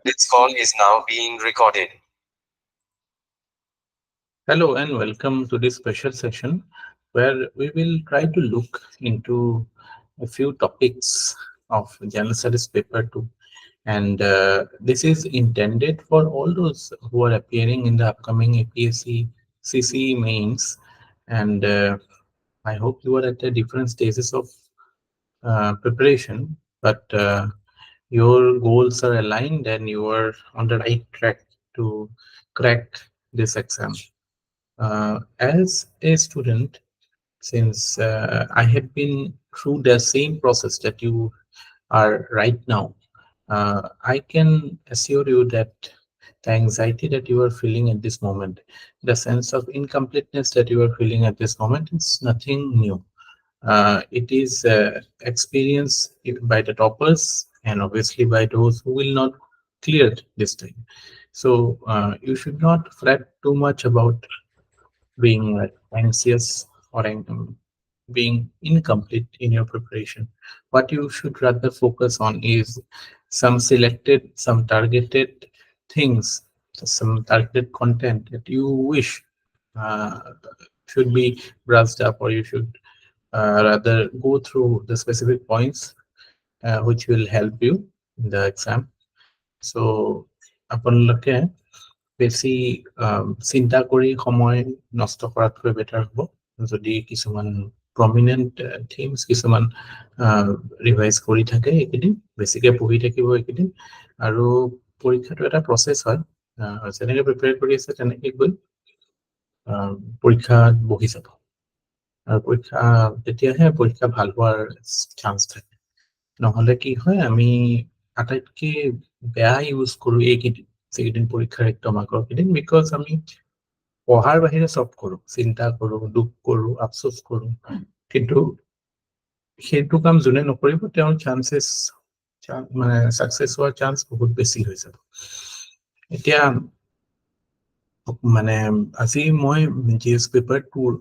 This call is now being recorded. Hello and welcome to this special session where we will try to look into a few topics of General Studies Paper 2. And this is intended for all those who are appearing in the upcoming APSC CCE mains. And I hope you are at the different stages of preparation, but your goals are aligned and you are on the right track to crack this exam. As a student, since I have been through the same process that you are right now, I can assure you that the anxiety that you are feeling at this moment, the sense of incompleteness that you are feeling at this moment, is nothing new. It is experienced by the toppers and obviously by those who will not clear this time. So you should not fret too much about being anxious or being incomplete in your preparation. What you should rather focus on is some selected, some targeted things, some targeted content that you wish uh, should be brushed up, or you should rather go through the specific points which will help you in the exam. So আপোনালোকে বেছি চিন্তা কৰি সময় নষ্ট কৰাতকৈ batter হ'ব যদি কিছুমান প্ৰমিনেণ্ট থিমছ কিছুমান ৰিভাইজ কৰি থাকে এইকেইদিন, বেছিকৈ পঢ়ি থাকিব এইকেইদিন। আৰু পৰীক্ষাটো এটা প্ৰচেছ হয়, যেনেকৈ প্ৰিপেয়াৰ কৰি আছে তেনেকৈ গৈ পৰীক্ষাত বহি যাব। আৰু তেতিয়াহে পৰীক্ষা ভাল হোৱাৰ চান্স থাকে। নহ'লে কি হয়, আমি আটাইতকৈ বেয়া ইউজ কৰোঁ এইকেইদিন, যিকেইদিন পৰীক্ষাৰ একদম আগৰ কেইদিন, বিকজ আমি পঢ়াৰ বাহিৰে চব কৰোঁ, চিন্তা কৰোঁ, দুখ কৰোঁ, আফচোচ কৰোঁ। কিন্তু সেইটো কাম যোনে নকৰিব তেওঁৰ চান্সেছ মানে ছাকচেছ হোৱাৰ চান্স বহুত বেছি হৈ যাব। এতিয়া মানে আজি মই GS পেপাৰ 2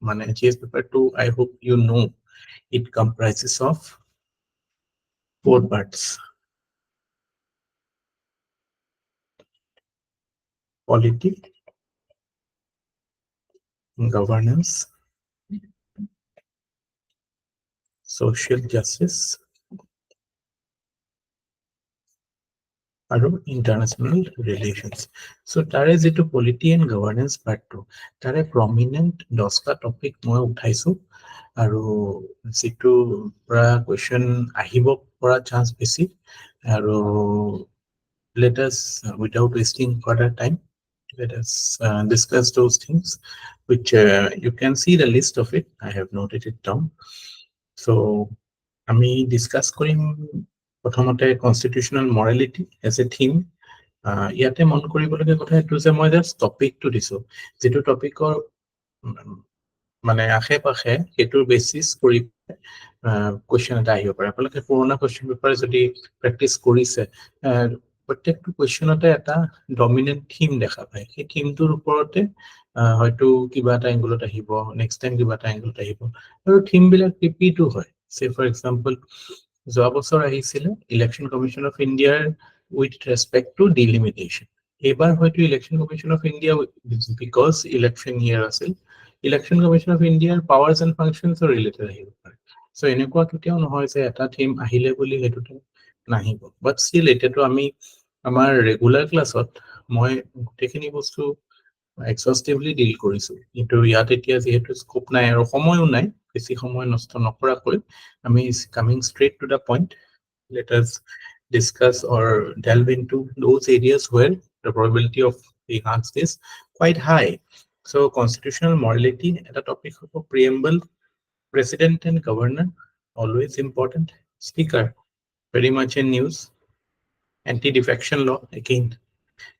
মানে GS paper 2, I hope you know it comprises of 4 parts: polity, governance, social justice, আৰু international relations. So তাৰে যিটো polity and governance part টো, তাৰে prominent 10টা টপিক মই উঠাইছো, আৰু যিটো পৰা কুৱেশ্যন আহিব পৰা চান্স বেছি। আৰু let us without wasting further time, let us discuss those things which you can see the list of it. I have noted it down. So আমি ডিসকাস কৰিম প্ৰথমতে constitutional morality as a theme. ইয়াতে মন কৰিবলগীয়া কথা এইটো যে মই just টপিকটো দিছো, যিটো টপিকৰ মানে আশে পাশে সেইটোৰ বেচিছ কৰি কুৱেশ্যন এটা আহিব পাৰে। আপোনালোকে পুৰণা কুৱেশ্যন পেপাৰ যদি প্ৰেক্টিচ কৰিছে, প্ৰত্যেকটো কুৱেশ্যনতে এটা ডমিনেণ্ট থিম দেখা পায়। সেই থিমটোৰ ওপৰতে হয়তো কিবা এটা এংগুলত আহিব, নেক্সট টাইম কিবা এটা এংগুলত আহিব, আৰু থিমবিলাক ৰিপিটো হয়। চে ফৰ এক্সাম্পল, যোৱা বছৰ আহিছিলে ইলেকশ্যন কমিশ্যন অফ ইণ্ডিয়াৰ উইথ ৰেচপেক্ট টু ডিলিমিটেশ্যন। এইবাৰ হয়তো election commission of India, because election year আছিল, ইলেকশ্যন কমিশ্যন অফ ইণ্ডিয়াৰ পাৱাৰ্ছ এণ্ড ফাংচনছৰ ৰিলেটেড আহিব পাৰে। চ' এনেকুৱা কেতিয়াও নহয় যে এটা থিম আহিলে বুলি সেইটোতে নাহিব। বাট ষ্টিল এতিয়াতো আমি আমাৰ ৰেগুলাৰ ক্লাছত মই গোটেইখিনি বস্তু এক্সস্টিভলি ডিল কৰিছো, কিন্তু ইয়াত এতিয়া যিহেতু স্কোপ নাই আৰু সময়ো নাই, বেছি সময় নষ্ট নকৰাকৈ আমি coming straight to the point, let us discuss or delve into those areas where the probability of being asked is quite high. So constitutional morality at a topic of preamble, president and governor, always important. Speaker, very much in news. Anti-defection law, again.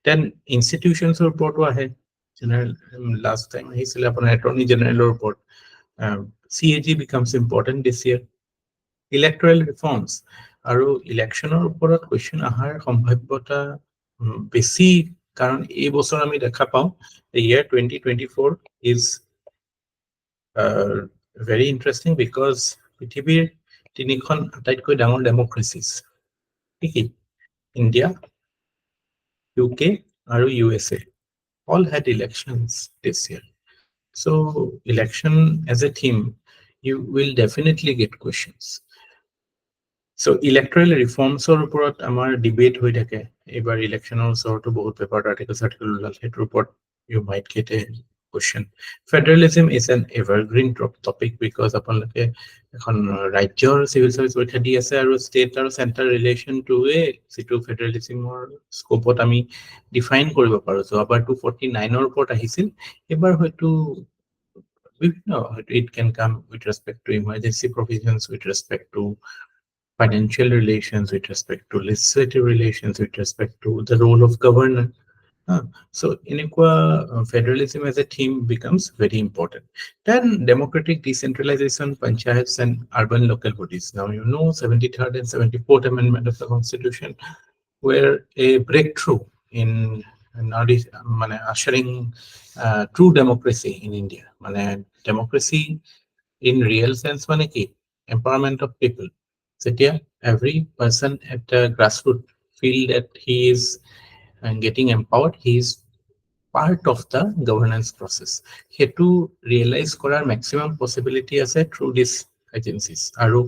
Then institutions report ahead. General, last time he said upon attorney general report. CAG becomes important this year. Electoral reforms আৰু ইলেকশ্যনৰ ওপৰত question অহাৰ সম্ভাৱ্যতা বেছি, কাৰণ এই বছৰ আমি দেখা পাওঁ ইয়াৰ 2024 ইজ ভেৰি ইণ্টাৰেষ্টিং, বিকজ পৃথিৱীৰ 3খন আটাইতকৈ ডাঙৰ ডেমক্ৰেচিছ কি কি? ইণ্ডিয়া, UK আৰু USA all had elections this year. So election as a theme, you will definitely get questions. So electoral reformsৰ ওপৰত আমাৰ ডিবেট হৈ থাকে এবাৰ ইলেকশ্যনৰ ওচৰতো বহুত পেপাৰ আৰ্টিকেল ওলাল সেইটোৰ ওপৰত you might get a question. Federalism is an evergreen topic because আপোনালোকে এখন ৰাজ্যৰ চিভিল সাৰ্ভিস পৰীক্ষা দি আছে আৰু ষ্টেট আৰু চেণ্টাৰ ৰিলেশ্যন টুৱে যিটো ফেডাৰেলিজিমৰ স্কোপত আমি ডিফাইন কৰিব পাৰো যোৱাবাৰ 249ৰ ওপৰত আহিছিল এবাৰ হয়তো it can come with respect to emergency provisions, with respect to financial relations, with respect to legislative relations, with respect to the role of governor. So federalism as a theme becomes very important. Then democratic decentralization, panchayats and urban local bodies. Now 73rd and 74th Amendment of the Constitution were a breakthrough in ushering true democracy in India. Democracy in real sense empowerment of people. Setya, every person at the grassroots feel that he is getting empowered, he is part of the governance process. Hetu realize korar maximum possibility ase through these agencies. Aru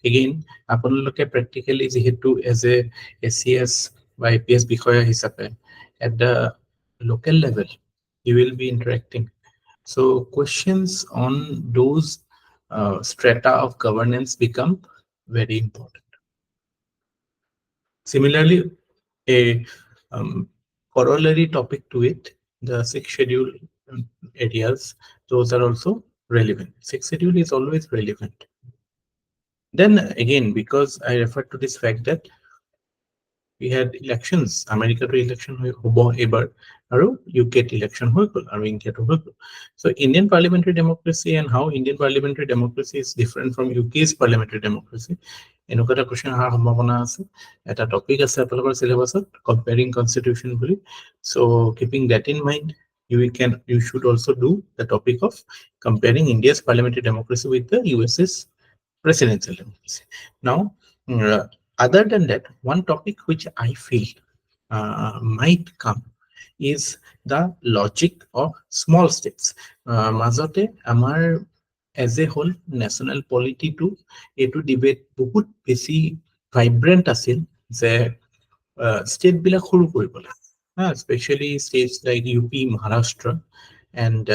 again, আপোনালোকে practically যেহেতু as a SCS বা APS বিষয়া হিচাপে at the local level, you will be interacting. So questions on those strata of governance become very important. Similarly, a corollary topic to it, the sixth schedule areas, those are also relevant. Sixth schedule is always relevant. Then again, because I refer to this fact that we had elections, America to election hobo ebar, aru UK election hoikol, aru India to hoikol. So Indian parliamentary democracy and how Indian parliamentary democracy is different from UK's parliamentary democracy. এনেকুৱা এটা question অহাৰ সম্ভাৱনা আছে এটা topic আছে আপোনালোকৰ সিলেবাসত comparing constitution বুলি so keeping that in mind you should also do the topic of comparing India's parliamentary democracy with the US's presidential democracy. Now other than that, one topic which I feel might come is the logic of small steps. Mazote amar as a whole national polity to etu debate বহুত বেছি vibrant আছিল যে state বিলাক সৰু কৰিবলে especially states like UP, Maharashtra, and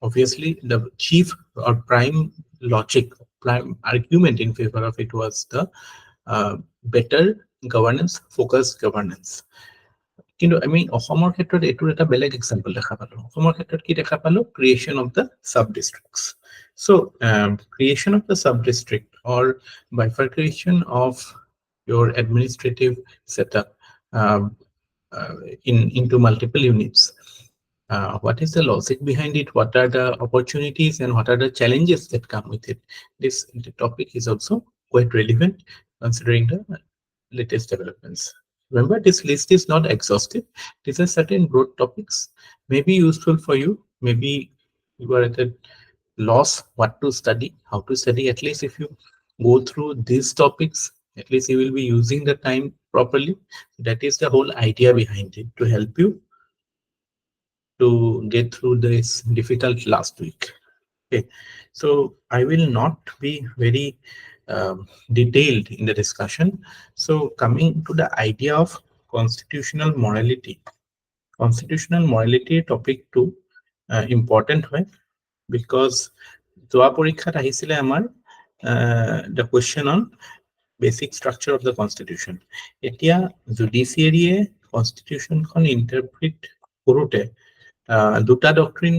obviously the chief or prime logic, prime argument in favor of it was the better governance, focused governance. কিন্তু আমি অসমৰ ক্ষেত্ৰত এটোৰ এটা বেলেগ এক্সাম্পল দেখা পালো অসমৰ ক্ষেত্ৰত কি দেখা পালো creation of the sub districts so creation of the sub district or bifurcation of your administrative setup into multiple units. What is the logic behind it? What are the opportunities and what are the challenges that come with it? This topic is also quite relevant considering the latest developments. Remember, this list is not exhaustive. These are certain broad topics, may be useful for you. Maybe you are at a loss what to study, how to study. At least if you go through these topics, at least you will be using the time properly. That is the whole idea behind it, to help you to get through this difficult last week. Okay, so I will not be very detailed in the discussion. So coming to the idea of constitutional morality topic 2 important হয় because যোৱা পৰীক্ষাত আহিছিলে আমাৰ the question on basic structure of the constitution. এতিয়া জুডিচিয়াৰীয়ে কনষ্টিটিউশনখন ইন্টাৰপ্ৰিট কৰোতে দুটা doctrine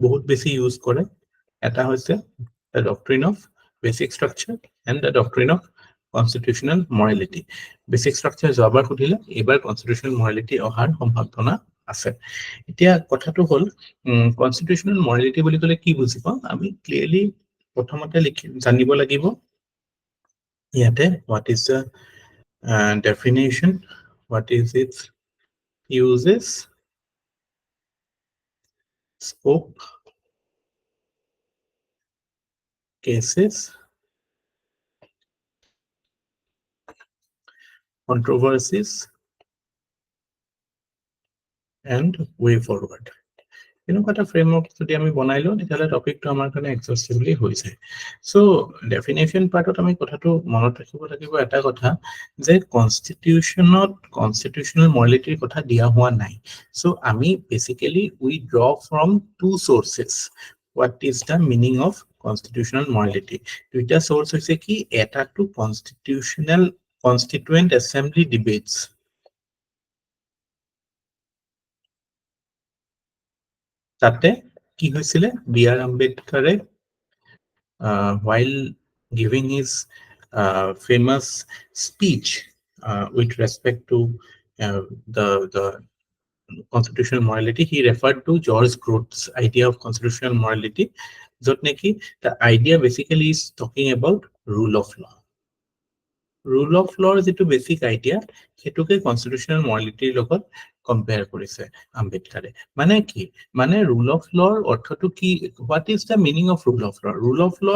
বহুত বেছি ইউজ কৰে এটা হৈছে the doctrine of basic structure and the doctrine of constitutional morality. Basic structure যোৱাবাৰ সুধিলে এবাৰ constitutional morality অহাৰ সম্ভাৱনা আছে এতিয়া কথাটো হ'ল constitutional morality বুলি ক'লে কি বুজি পাওঁ আমি ক্লিয়াৰলি প্ৰথমতে জানিব লাগিব ইয়াতে what is the definition, what is its uses, scope, cases, controversies and way forward. এনেকুৱা এটা ফ্ৰেমৱৰ্ক যদি আমি বনাই লওঁ তেতিয়াহ'লে টপিকটো আমাৰ কাৰণে এক্সস্টিভলি হৈ যায়। চ' ডেফিনেশ্যন পাৰ্টত আমি কথাটো মনত ৰাখিব লাগিব এটা কথা যে কনষ্টিটিউচনেল মৰেলিটিৰ কথা দিয়া হোৱা নাই। চ' আমি basically we draw from two sources what is the meaning of constitutional morality. দুইটা চ'ৰ্চ হৈছে কি, এটাটো কনষ্টিটুৱেণ্ট এছেম্বলি ডিবেটছ, তাতে কি হৈছিলে, বি আৰ আম্বেদকাৰে while giving his famous speech with respect to the constitutional morality, he referred to George Groot's idea of constitutional morality, jot neki the idea basically is talking about rule of law. Rule of law যেটো basic idea সেটোকে constitutional মৰালিটিৰ লগত compare কৰিছে আম্বেদকাৰে। মানে কি, মানে rule of লর অৰ্থটো কি, what is the meaning of rule of law? Rule of law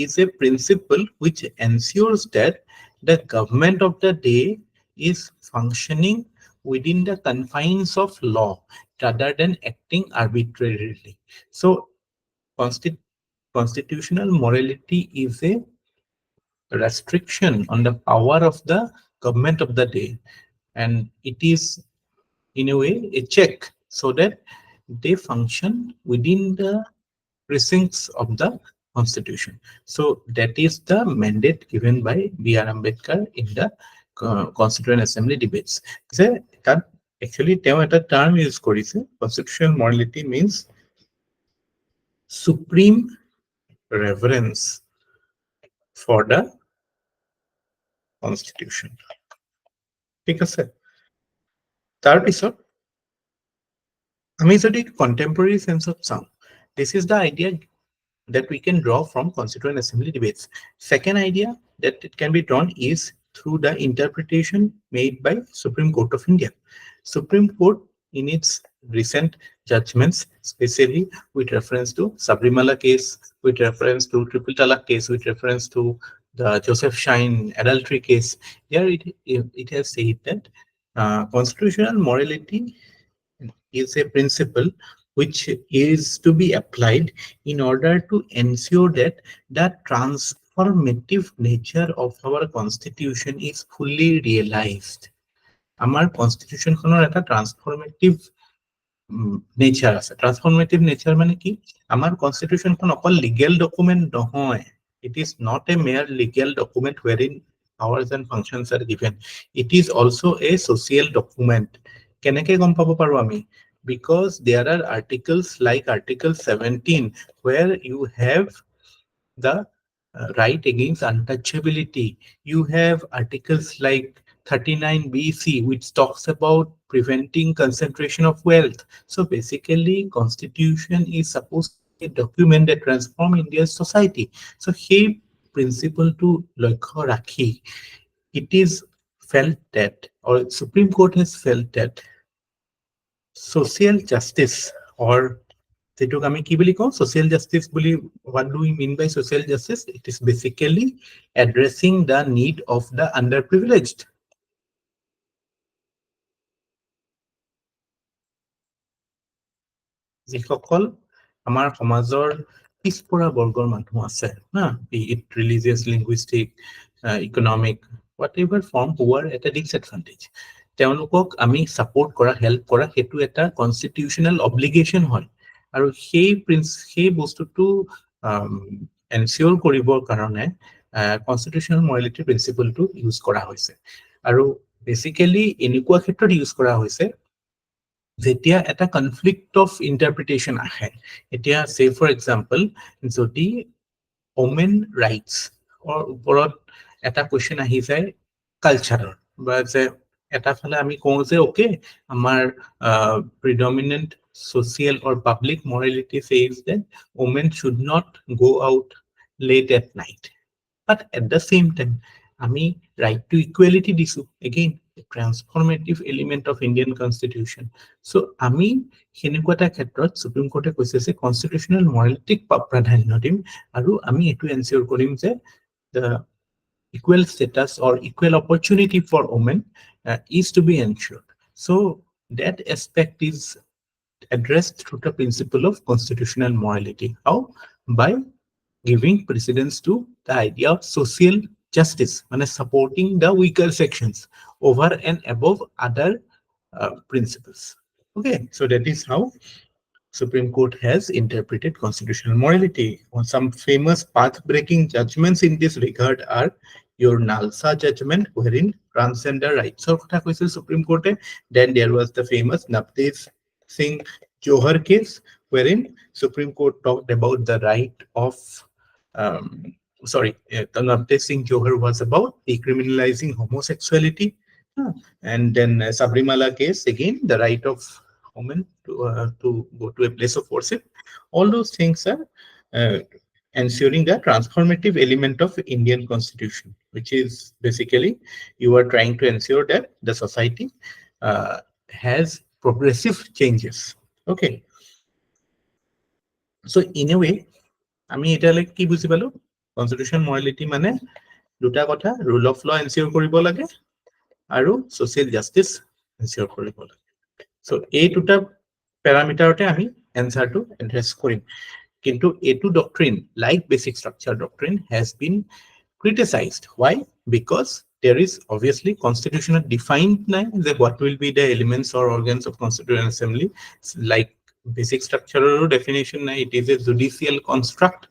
is a principle which ensures that the government of the day is functioning within the confines of law rather than acting arbitrarily. So constitutional morality is a restriction on the power of the government of the day, and it is in a way a check so that they function within the precincts of the constitution. So that is the mandate given by B.R. Ambedkar in the Constituent Assembly debates. So that actually a term use korise, constitutional morality means supreme reverence for the constitution. ঠিক আছে, তাৰপিছত আমি যদি contemporary sense of চাওঁ, this is the idea that we can draw from Constituent Assembly debates. Second idea that it can be drawn is through the interpretation made by Supreme Court of India. Supreme Court in its recent judgments, especially with reference to Sabrimala case, with reference to Triple Talaq case, with reference to the Joseph Shine adultery case, there it has said that constitutional morality is a principle which is to be applied in order to ensure that the transformative nature of our constitution is fully realized. Our constitution khonor eta transformative nature আছে। Transformative nature মানে কি, আমাৰ constitution খন অকল legal document নহয়, it is not a mere legal document wherein powers and functions are given, it is also a social document. কেনেকে গম পাব পাৰো আমি, because there are articles like Article 17 where you have the right against untouchability. You have articles like 39BC which talks about preventing concentration of wealth. So basically constitution is supposed to be a document that transforms India's society. So hey principle to লক্ষ্য রাখি, it is felt that, or Supreme Court has felt that social justice, or যেটোক আমি কি বুলি কওঁ social justice bully, what do we mean by social justice? It is basically addressing the need of the underprivileged. যিসকল আমাৰ সমাজৰ পিছপৰা বৰ্গৰ মানুহ আছে না, be it religious, linguistic, economic, whatever form, who are at a disadvantage, তেওঁলোকক আমি সাপোর্ট কৰা, হেল্প কৰা, হেতু এটা কনস্টিটিউশনাল অব্লিগেশন হয়। আৰু সেই বস্তুটো এনশিওর কৰিবৰ কাৰণে কনস্টিটিউশনাল মৰালিটি প্ৰিন্সিপলটো ইউজ কৰা হৈছে। আৰু বেসিক্যালি এনেকুৱা ক্ষেত্ৰত ইউজ কৰা হৈছে যেতিয়া এটা কনফ্লিক্ট অফ ইন্টাৰপ্ৰিটেশন আহে। এতিয়া সে ফৰ এক্সাম্পল যদি ওমেন ৰাইটস ওপৰত এটা কোৱেশ্চন আহি যায় কালচাৰৰ, বা যে এটা ফালে আমি কওঁ যে ওকে আমাৰ predominant social or public morality says that women should not go out late at night, but at the same time আমি right to equality দিছো, again a transformative element of Indian constitution. So আমি হেনেকুৱা এটা ক্ষেত্ৰত supreme কোৰ্টে কৈছে যে constitutional মৰালিটিক প্ৰাধান্য দিম আৰু আমি এটো এনশিওর কৰিম যে the equal status or equal opportunity for women is to be ensured. So that aspect is addressed through the principle of constitutional morality. How? By giving precedence to the idea of social justice, and supporting the weaker sections over and above other principles. Okay, so that is how Supreme Court has interpreted constitutional morality. Some famous path-breaking judgments in this regard are your Nalsa judgment, wherein transgender rights of Supreme Court. Then there was the famous Navdev Singh Johar case, wherein Supreme Court talked about the right of um, Navdev Singh Johar was about decriminalizing homosexuality. And then Sabrimala case, again, the right of women to go to a place of worship. All those things are uh, ensuring the transformative element of Indian constitution, which is basically you are trying to ensure that the society uh, has progressive changes. Okay, so in a way, আমি এতিয়ালৈকে কি বুজি পালো, কনষ্টিটিউশন মৰালিটি মানে দুটা কথা, rule of law এনচিয়ৰ কৰিব লাগে আৰু ছ'চিয়েল জাষ্টিচ এনচিয়ৰ কৰিব লাগে। চ' এই দুটা পেৰামিটাৰতে আমি এনচাৰটো এড্ৰেছ কৰিম। কিন্তু এইটো doctrine, like basic structure doctrine, has been criticized. Why? Because there is obviously constitutional defined that what will be the elements or organs of constitutional assembly. Like basic structural definition, it is a judicial construct.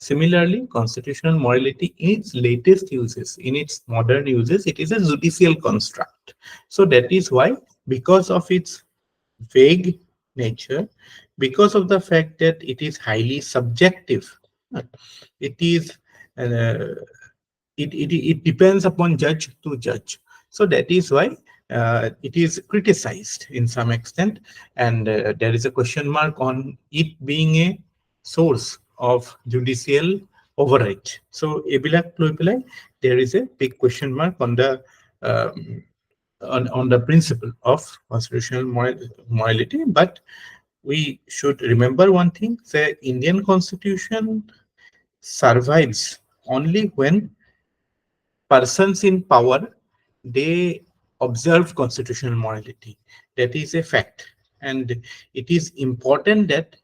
Similarly, constitutional morality in its latest uses, in its modern uses, it is a judicial construct. So that is why, because of its vague nature, because of the fact that it is highly subjective, it is uh, it depends upon judge to judge. So that is why it is criticized in some extent, and there is a question mark on it being a source of judicial overreach. So there is a big question mark on the um, on the principle of constitutional morality. But we should remember one thing: the Indian Constitution survives only when persons in power, they observe constitutional morality. That is a fact, and it is important that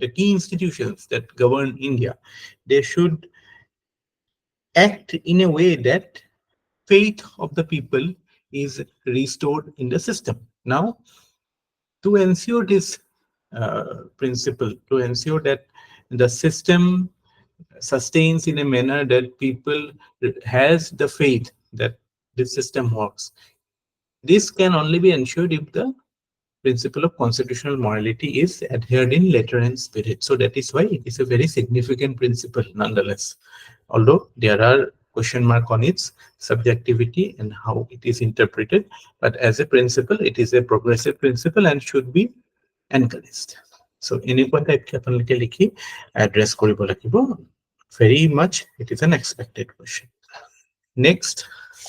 the key institutions that govern India, they should act in a way that faith of the people is restored in the system. Now, to ensure this principle, to ensure that the system sustains in a manner that people has the faith that this system works, this can only be ensured if the principle of constitutional morality is adhered in letter and spirit. So that is why it is a very significant principle nonetheless, although there are question mark on its subjectivity and how it is interpreted. But as a principle, it is a progressive principle and should be encouraged. So এনেকুৱা type ke আপোনালোকে লিখি address কৰিব লাগিব. Very much it is an expected question. Next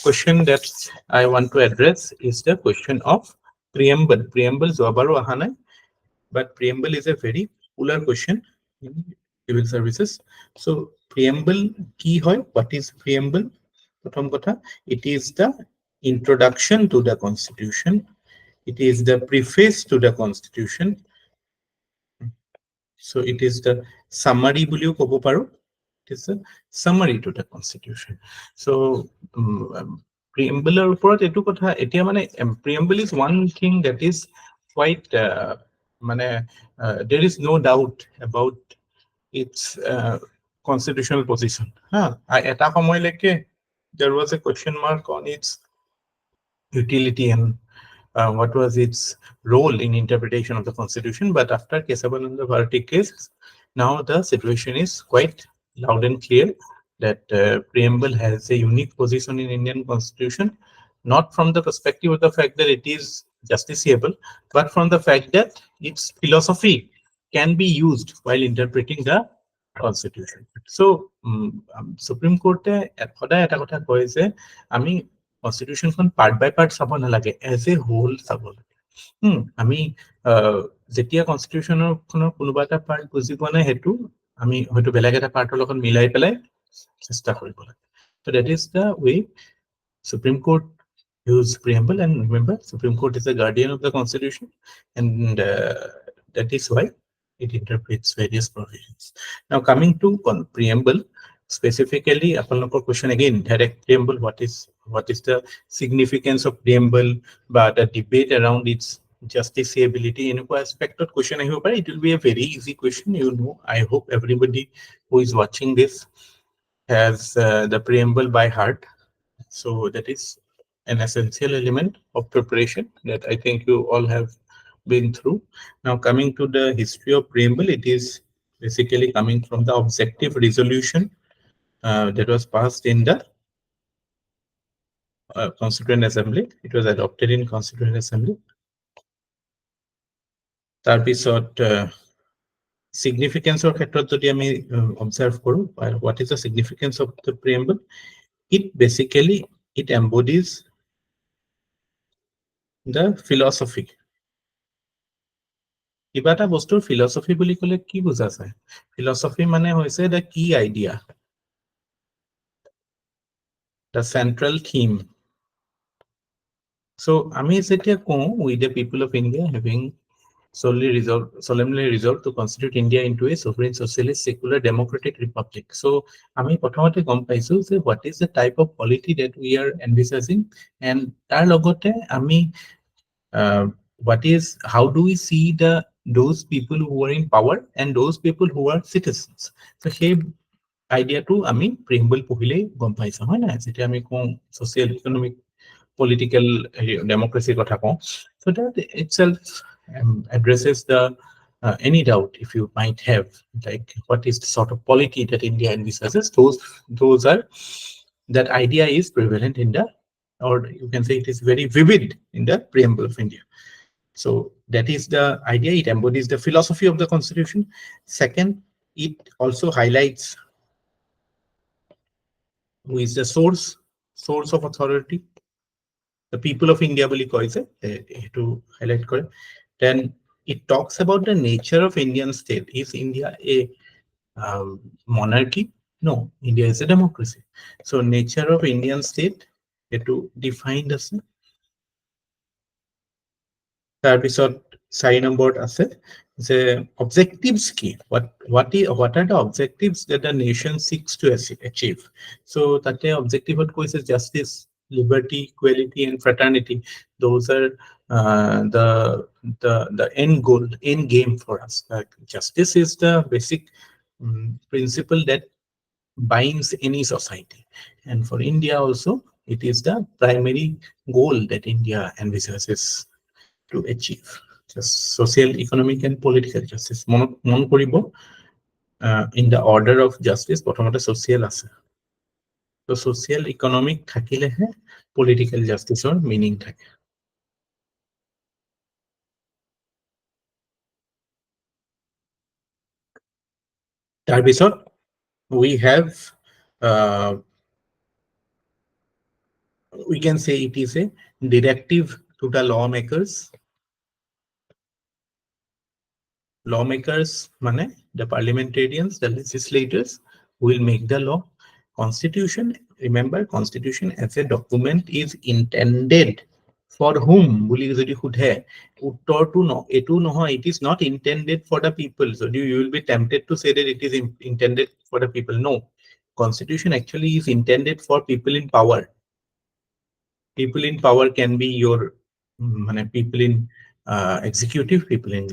question that I want to address is the question of preamble. Preamble jobaru aha nai, but preamble is a very popular question in civil services. So preamble ki hoy? What is preamble? Prothom kotha, it is the introduction to the constitution. It is the preface to the constitution. So it is the summary বুলিও ক'ব পাৰো. It is a summary to the constitution. So preamble ওপৰত এটো কথা এতিয়া মানে preamble is one thing that is quite মানে there is no doubt about its constitutional position. এটা সময়লৈকে there was a question mark on its utility and what was its role in interpretation of the constitution. But after Kesavananda Bharati case, now the situation is quite loud and clear that preamble has a unique position in Indian constitution, not from the perspective of the fact that it is justiciable, but from the fact that its philosophy can be used while interpreting the constitution. So Supreme Court সদায় এটা কথা কয় যে আমি কনষ্টিটিউশনখন part by part চাব নালাগে, as a whole চাব লাগে। আমি যেতিয়া কনষ্টিটিউশনৰ কোনোবা এটা পাৰ্ট বুজি পোৱা নাই, সেইটো আমি হয়তো বেলেগ এটা পাৰ্টৰ লগত মিলাই পেলাই চেষ্টা কৰিব লাগে। So that is the way Supreme Court use preamble. And remember, Supreme Court is the guardian of the Constitution, and that is why it interprets various provisions. Now, coming to preamble specifically, apalokor question again, direct preamble. What is the significance of preamble? But the debate around its justiciability in aspect of question, I hope it will be a very easy question. I hope everybody who is watching this has the preamble by heart, so that is an essential element of preparation that I think you all have been through. Now, coming to the history of preamble, it is basically coming from the objective resolution that was passed in the Constituent Assembly. It was adopted in Constituent Assembly. তাৰপিছত significance ক্ষেত্ৰত যদি আমি observe কৰো, what is the significance of the preamble? It basically embodies the philosophy. কিবা এটা বস্তুৰ philosophy বুলি ক'লে কি বুজা যায়? ফিলচফি মানে হৈছে the key idea, the central theme. So আমি যেতিয়া কওঁ, we the people of India having solemnly resolved to constitute India into a sovereign, socialist, secular, democratic republic. So আমি প্ৰথমতে গম পাইছো যে what is the type of polity that we are envisaging, and তাৰ লগতে আমি how do we see those people who are in power and those people who are citizens. So সেই আইডিয়াটো আমি প্ৰিম্বল পঢ়িলেই গম পাইছো, হয় না? যেতিয়া আমি কওঁ social, economic, political democracy কথা কওঁ, so that itself addresses the any doubt if you might have, like what is the sort of polity that India envisages. Those are, that idea is prevalent in the, or you can say it is very vivid in the preamble of India. So that is the idea. It embodies the philosophy of the Constitution. Second, it also highlights who is the source of authority, the people of India বুলি কৈছে, to highlight কৰে. Then it talks about the nature of Indian state. Is India a monarchy? No, India is a democracy. So nature of Indian state to define আছে. তাৰপিছত 4 নম্বৰত আছে যে objectives কি, what are the objectives that the nation seeks to achieve. So তাতে objective কৈছে justice, liberty, equality, and fraternity. Those are the end goal, end game for us. Justice is the basic principle that binds any society, and for India also it is the primary goal that India envisages to achieve. Just social, economic, and political justice. মন কৰিব, in the order of justice প্ৰথমতে social আছে, so social, economic থাকিলেহে political justiceৰ meaning থাকে. তাৰপিছত we have we can say it is a directive to the lawmakers মানে the parliamentarians, the legislators will make the law. Constitution, remember, Constitution as a document is intended for whom বুলি যদি সোধে, উত্তৰটো এটো নহয়, it is not intended for the people. So you will be tempted to say that it is intended for the people. No, Constitution actually is intended for people in power. People in power can be your people in executive, people in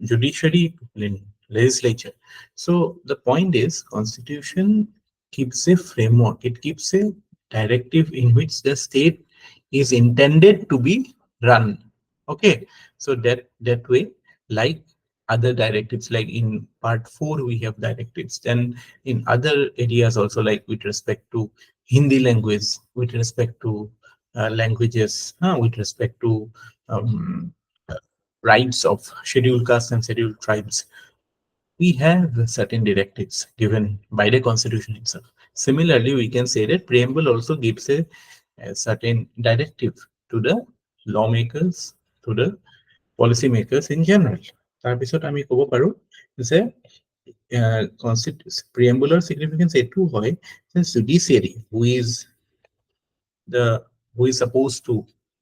judiciary, people in legislature. So the point is, Constitution keeps a framework, it keeps a directive in which the state is intended to be run. Okay, so that way, like other directives, like in part 4 we have directives, then in other areas also, like with respect to Hindi language, with respect to languages, with respect to rights of scheduled castes and scheduled tribes, we have certain directives given by the Constitution itself. Similarly, we can say that preamble also gives a certain directive to the lawmakers, to the policy makers in general. তাৰপিছত আমি ক'ব পাৰো যে preambular significance এইটো হয় যে judiciary the who is supposed to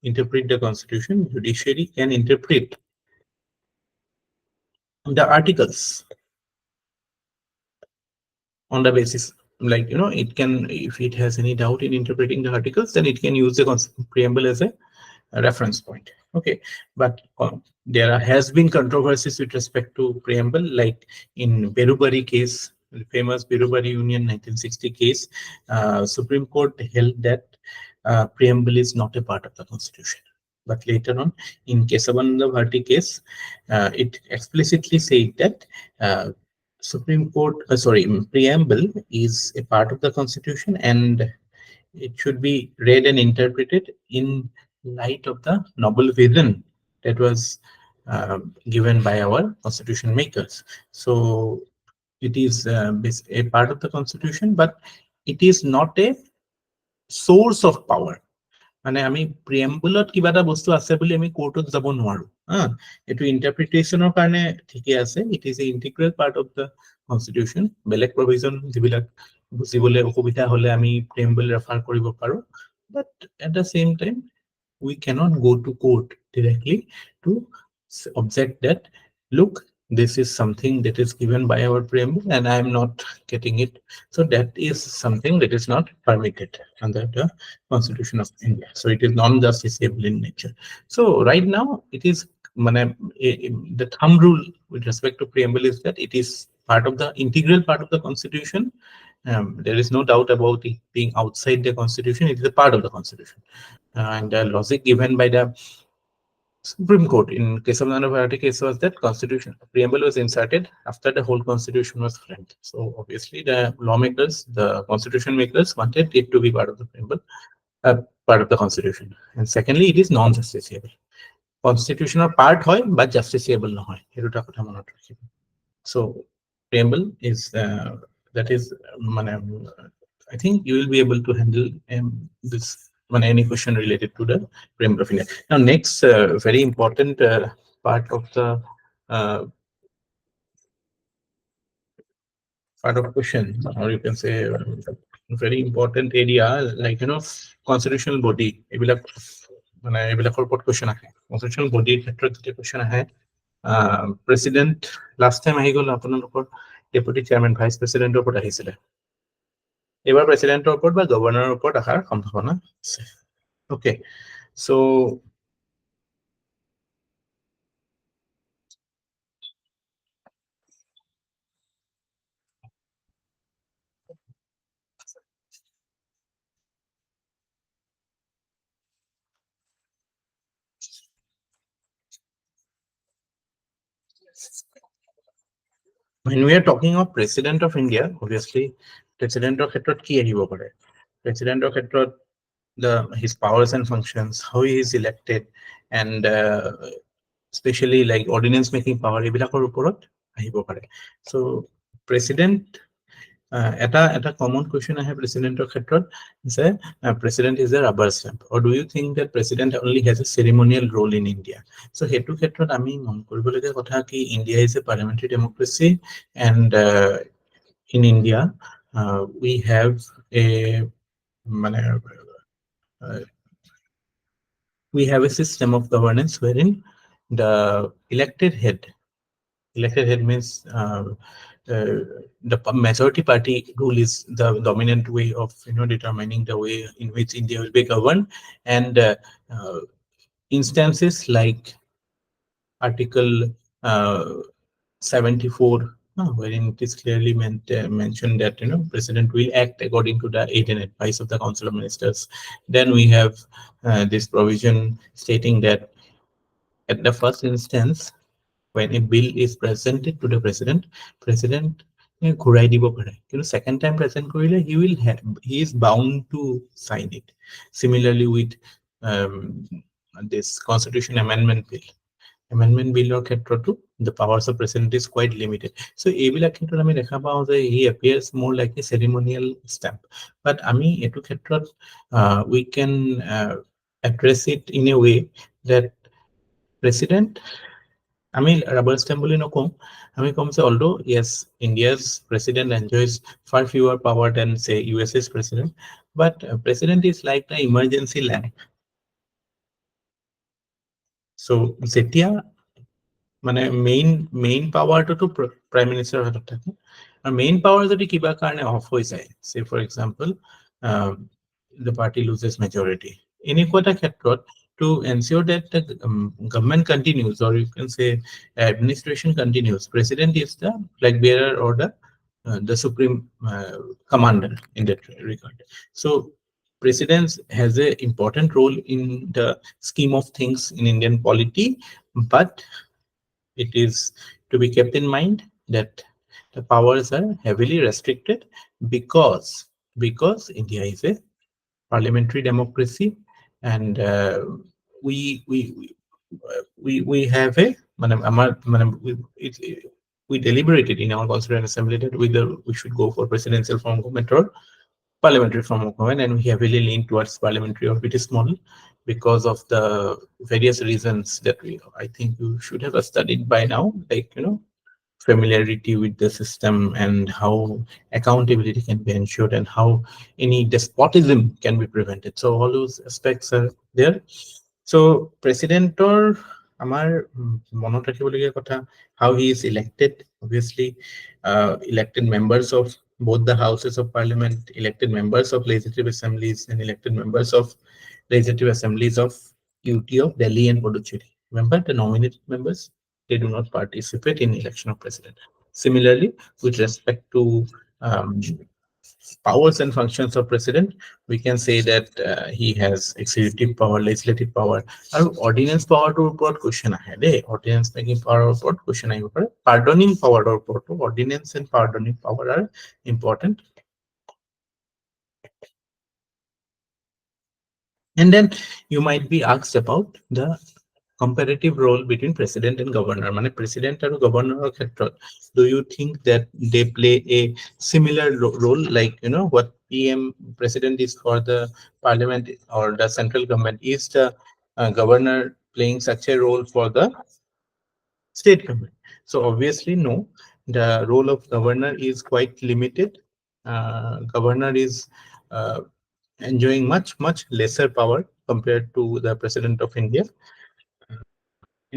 interpret the constitution, judiciary can interpret the articles on the basis, like, it can, if it has any doubt in interpreting the articles, then it can use the preamble as a reference point. Okay, but has been controversies with respect to preamble, like in Berubari case, the famous Berubari Union 1960 case. Supreme Court held that preamble is not a part of the constitution. But later on, in Kesavananda Bharti case, it explicitly said that Supreme Court, preamble is a part of the constitution, and it should be read and interpreted in light of the noble vision that was given by our constitution makers. So it is a part of the constitution, but it is not a source of power. মানে আমি প্ৰিএম্বুলত কিবা এটা বস্তু আছে বুলি আমি কোৰ্টত যাব নোৱাৰো। এইটো ইন্টাৰপ্ৰিটেশ্যনৰ কাৰণে ঠিকে আছে, it is a integral part of the constitution. বেলেগ প্ৰভিজন যিবিলাক বুজিবলৈ অসুবিধা হলে আমি প্ৰিএম্বল ৰেফাৰ কৰিব পাৰো, but at the same time we cannot go to court directly to object that, look, this is something that is given by our preamble and I am not getting it. So that is something that is not permitted under the Constitution of India. So it is non-justiciable in nature. So right now it is the thumb rule with respect to preamble is that it is part of the integral part of the Constitution. There is no doubt about it being outside the Constitution. It is a part of the Constitution. And the logic given by the Supreme Court in Kesavananda Bharati case was that constitution preamble was inserted after the whole constitution was framed. So obviously the lawmakers, the constitution makers, wanted it to be part of the preamble, part of the constitution. And secondly, it is non-justiciable. Constitutional part hoy but justiciable no hoy, এই দুটা কথা মনত ৰাখিব। So preamble is that is I think you will be able to handle this any question related to the preamble of India. Now next very important part of the question, or you can say very important area, like constitutional body, এইবিলাক এইবিলাকৰ ওপৰত question আহে। constitutional body ক্ষেত্ৰত যেতিয়া question আহে, president last time আহি গ'ল আপোনালোকৰ deputy chairman vice president ওপৰত আহিছিলে, এবাৰ প্ৰেসিডেন্টৰ ওপৰত বা গভৰ্ণৰৰ ওপৰত আহাৰ সম্ভাৱনা আছে। Okay, so when we are talking of president of India, obviously president of ক্ষেত্ৰত কি আহিব পাৰে? president of ক্ষেত্ৰত his powers and functions, how he is elected, and especially like ordinance making power, এইবিলাকৰ ওপৰত আহিব পাৰে। So president, এটা common question আহে প্ৰেসিডেন্টৰ ক্ষেত্ৰত যে president is a rubber stamp, or do you think that president only has a ceremonial role in India? So হেতু ক্ষেত্ৰত আমি মন কৰিবলগীয়া কথা কি, India is a parliamentary democracy, and in India we have a we have a system of governance wherein the elected head means the majority party rule is the dominant way of determining the way in which India will be governed, and instances like Article 74, wherein it is clearly mentioned that president will act according to the aid and advice of the Council of Ministers. Then we have this provision stating that at the first instance, when a bill is presented to the president ঘূৰাই দিব পাৰে, কিন্তু second time present কৰিলে he is bound to sign it. Similarly with this constitution amendment billৰ ক্ষেত্ৰতো the powers of president is quite limited. So এইবিলাক ক্ষেত্ৰত আমি দেখা পাওঁ যে he appears more like a ceremonial stamp, but আমি এইটো ক্ষেত্ৰত we can address it in a way that president আমি rubber stamp বুলি নকওঁ, আমি কম যে although yes, India's president enjoys far fewer power than say USA's president, but president is like the emergency lamp. So যেতিয়া মানে main পাৱাৰটো prime মিনিষ্টাৰৰ হাতত থাকে, আৰু মেইন পাৱাৰ যদি কিবা কাৰণে অফ হৈ যায়, say for example the party loses majority, এনেকুৱা এটা ক্ষেত্ৰত to ensure that the government continues, or you can say administration continues, president is the flag bearer or the supreme commander in that regard. So president has a important role in the scheme of things in Indian polity, but it is to be kept in mind that the powers are heavily restricted because India is a parliamentary democracy, and we have a we deliberated in our constituent assembly that whether we should go for presidential form of government or parliamentary form of government, and we heavily lean towards parliamentary or British model because of the various reasons that I think you should have studied by now, like familiarity with the system and how accountability can be ensured and how any despotism can be prevented. So all those aspects are there. So presidentor আমাৰ মনত ৰাখিবলগীয়া কথা, how he is elected. Obviously elected members of both the houses of parliament, elected members of legislative assemblies, and elected members of legislative assemblies of UT of Delhi and Puducherry. Remember, the nominated members, they do not participate in election of president. Similarly, with respect to powers and functions of president, we can say that he has executive power, legislative power, and ordinance power to report question ahead. Ordinance making power report question ahead. Pardoning power report, ordinance and pardoning power are important. And then you might be asked about the comparative role between president and governor. Mane president and governor khetrot, do you think that they play a similar role, like what PM president is for the parliament or the central government, is the governor playing such a role for the state government? So obviously no, the role of governor is quite limited. Governor is enjoying much lesser power compared to the president of India.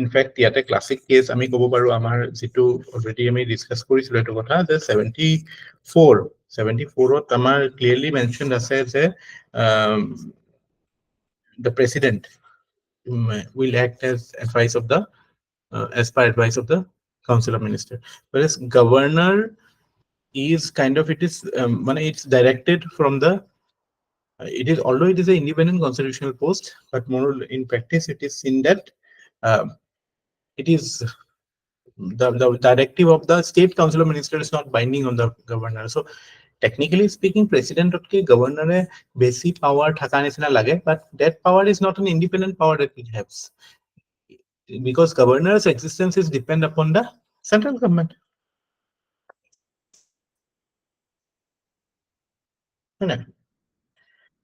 In fact ইয়াতে classic case আমি ক'ব পাৰোঁ, আমাৰ যিটো already আমি discuss কৰিছিলোঁ এইটো কথা, যে 74ত আমাৰ ক্লিয়াৰলি মেনশ্যন আছে যে the president will act as advice of the as per advice of the council of ministers, whereas governor is kind of, it is it's directed from the it is, although it is an independent constitutional post, but more in practice it is seen that it is the directive of the state council of ministers is not binding on the governor. So technically speaking, president okay governor e basic power thaka nisina lage, but that power is not an independent power that it has, because governor's existence is depend upon the central government.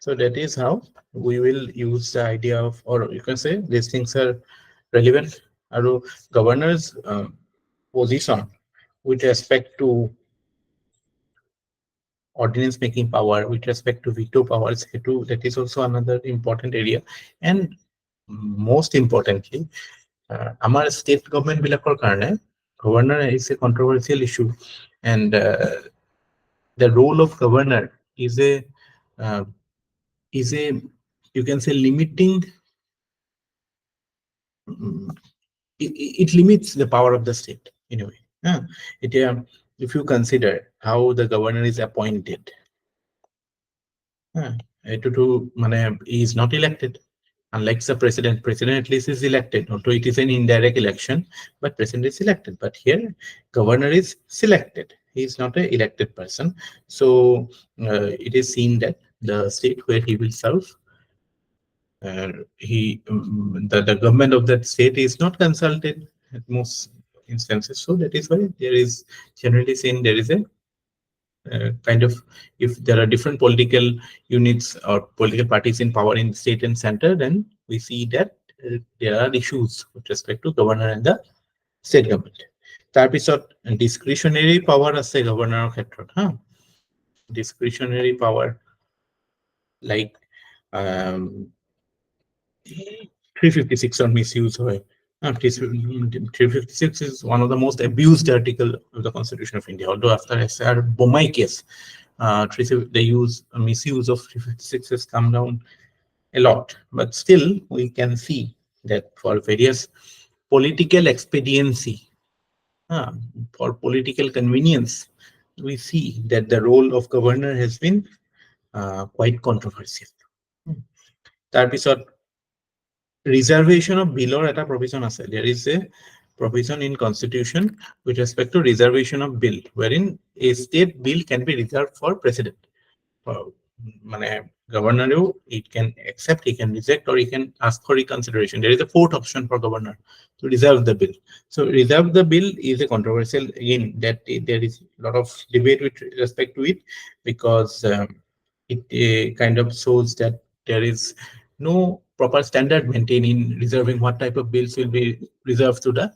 So that is how we will use the idea of, or you can say these things are relevant. Aru governor's position with respect to ordinance making power, with respect to veto powers, that is also another important area. And most importantly, our state government bilakor karone governor is a controversial issue, and the role of governor is a you can say limiting, it limits the power of the state in a way. If you consider how the governor is appointed, he is not elected, unlike the president. President at least is elected, although it is an indirect election, but president is elected. But here governor is selected, he is not an elected person. So it is seen that the state where he will serve, the government of that state is not consulted at most instances. So that is why there is generally seen there is a kind of, if there are different political units or political parties in power in state and center, then we see that there are issues with respect to governor and the state government. তাৰপিছত ডিসক্ৰিশনাৰী power আছে গভৰ্ণৰৰ ক্ষেত্ৰত হা, ডিসক্ৰিশনাৰী power like 356 or misuse হয়. 356 is one of the most abused article of the Constitution of India. Although after SR Bomai case, the misuse of 356 has come down a lot, but still we can see that for various political expediency, for political convenience, we see that the role of governor has been quite controversial. তাৰপিছত reservation of bill or eta provision ase. There is a provision in constitution with respect to reservation of bill, wherein a state bill can be reserved for president. Mane governor, it can accept, he can reject, or he can ask for reconsideration. There is a fourth option for governor to reserve the bill. So reserve the bill is a controversial, again, that there is a lot of debate with respect to it, because it kind of shows that there is no proper standard maintained in reserving what type of bills will be reserved to the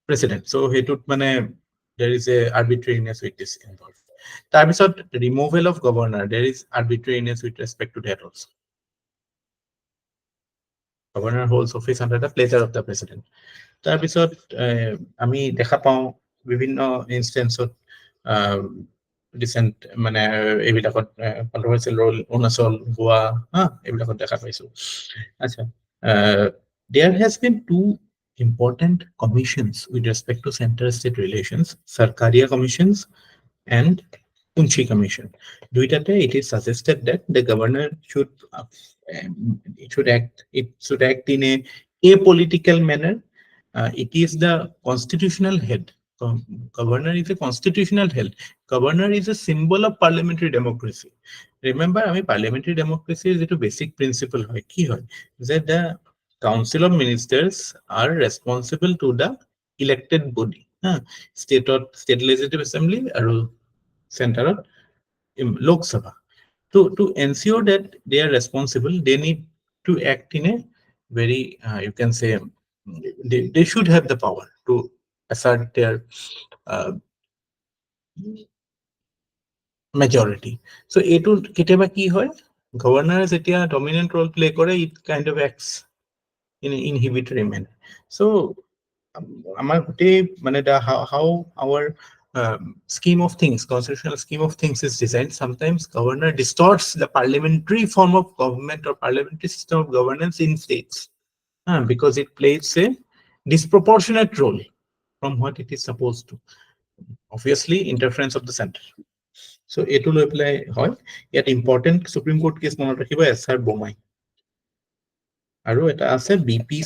president. So there is a arbitrariness with this involved. তাৰপিছত removal of governor, there is arbitrariness with respect to that also. Governor holds office under the pleasure of the president. তাৰপিছত আমি দেখা পাওঁ বিভিন্ন ইনষ্টেন্সত recent এইবিলাকত controversial roll Arunachal, গোৱা এইবিলাকত দেখা পাইছো। আচ্ছা, there has been two important commissions with respect to center-state relations, Sarkaria commissions and Punchi commission. Duitate, it is suggested that the governor should act in a apolitical manner. It is the constitutional head. Governor is a constitutional head. Governor is a symbol of parliamentary democracy. Remember, parliamentary democracy is a basic principle that the council of ministers are responsible to the elected body, state legislative assembly or center of Lok Sabha. To ensure that they are responsible, they need to act in a very, you can say, they should have the power to assert their majority. So etu keteba ki hoy, governor jetia dominant role play kore, it kind of acts in an inhibitory manner. So how our scheme of things, constitutional scheme of things is designed, sometimes governor distorts the parliamentary form of government or parliamentary system of governance in states, because it plays a disproportionate role from what it is supposed to. Obviously, interference of the center. So etu loi pelai hoy, yet important Supreme Court case monot rakhiba SR Bomai. Aru eta ase BP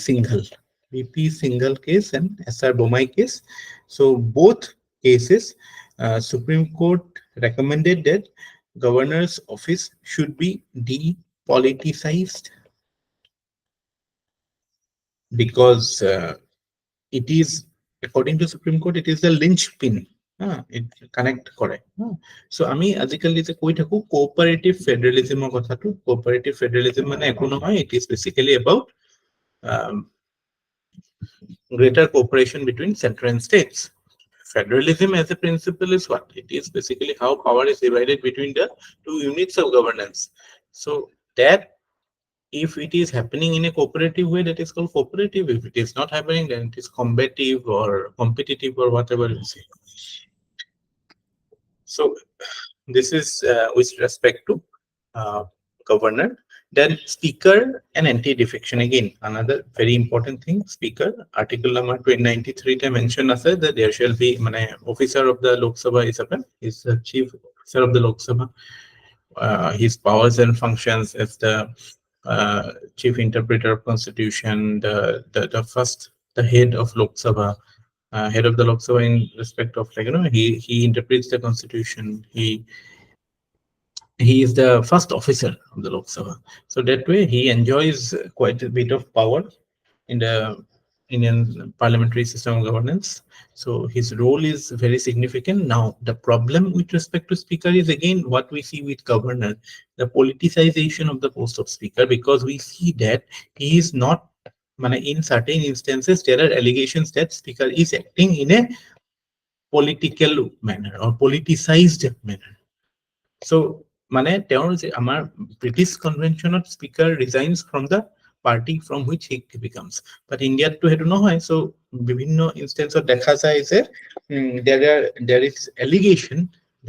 single case and SR Bomai case. So both cases, Supreme Court recommended that governor's office should be depoliticized, because it is, according to Supreme Court, it is the linchpin. It connect correct. So ami azikali je koi thaku cooperative federalism or kotha tu, cooperative federalism mane ekono hoy, it is basically about greater cooperation between center and states. Federalism as a principle is what? It is basically how power is divided between the two units of governance. So that if it is happening in a cooperative way, that is called cooperative. If it is not happening, then it is combative or competitive or whatever you say. So this is with respect to governor. Then speaker and anti-defection, again another very important thing. Speaker, article number 293 to mention that there shall be officer of the Lok Sabha is the chief officer of the Lok Sabha. His powers and functions as the chief interpreter of constitution, the head of Lok Sabha, head of the Lok Sabha in respect of he interprets the constitution. He is the first officer of the Lok Sabha. So that way he enjoys quite a bit of power in the Indian parliamentary system of governance. So his role is very significant. Now, the problem with respect to speaker is again what we see with governor, the politicization of the post of speaker, because we see that he is not in certain instances there are allegations that speaker is acting in a political manner or politicized manner. So তেওঁৰ যে আমাৰ British কনভেনশ্যনত speaker resigns from the party from which he becomes, but ইণ্ডিয়াততো সেইটো নহয়। চ' বিভিন্ন ইনষ্টেঞ্চত দেখা যায় যে দেৰ ইজ এলিগেশ্যন,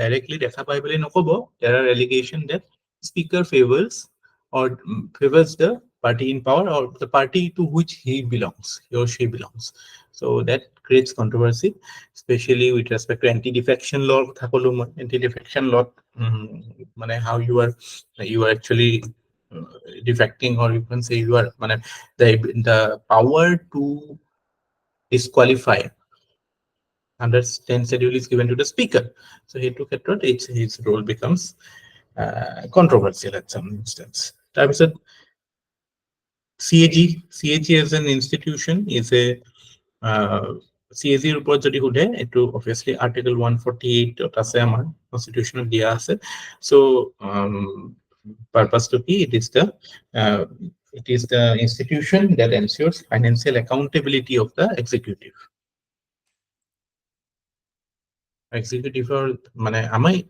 ডাইৰেক্টলি দেখা পাই বুলি নক'ব, there are allegation that speaker favours or favors the party in power or the party to which he or she belongs. So that creates controversy, especially with respect to anti-defection law. Anti-defection law, how you are actually defecting, or you can say you are the power to disqualify under 10th schedule is given to the speaker. So he took it, his role becomes controversial at some instance. CAG as an institution is a CAG ৰ ওপৰত যদি সোধে এইটো obviously article 148 আছে আমাৰ constitution দিয়া আছে। So purpose to be it is the institution that ensures financial accountability of the executive. এক্সিকিউটিভৰ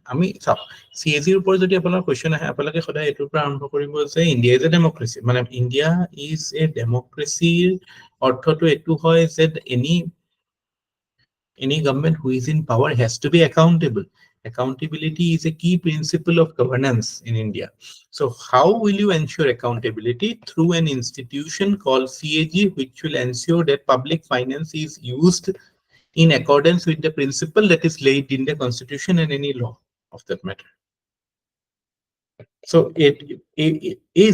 আমি চাওক CAG ৰ ওপৰত যদি আপোনাৰ কুৱেশ্যন আহে, আপোনালোকে সদায় এইটোৰ পৰা আৰম্ভ কৰিব যে India is a democracy. India is a ডেমক্ৰেচিৰ অৰ্থটো এইটো হয় যে any government who is in power has to be accountable. Accountability is a key principle of governance in India. So how will you ensure accountability? Through an institution called CAG, which will ensure that public finance is used in accordance with the principle that is laid in the constitution and any law of that matter. So a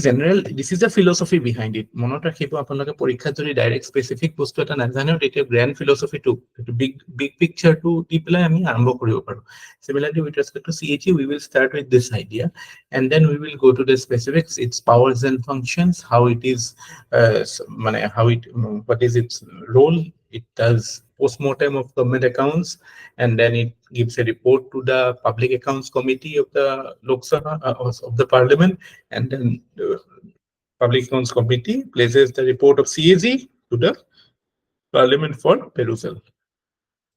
general, this is the philosophy behind it. মনত ৰাখিব আপোনালোকে পৰীক্ষাত যদি direct specific বস্তু এটা নাজানেও তেতিয়া grand ফিলচফিটো big picture to দি পেলাই আমি আৰম্ভ কৰিব পাৰো। Similarly, with respect to CAG, we will start with this idea and then we will go to the specifics, its powers and functions, how it is what is its role. It does post-mortem of government accounts, and then it gives a report to the Public Accounts Committee of the Lok Sabha, of the Parliament, and then the Public Accounts Committee places the report of CAG to the Parliament for perusal.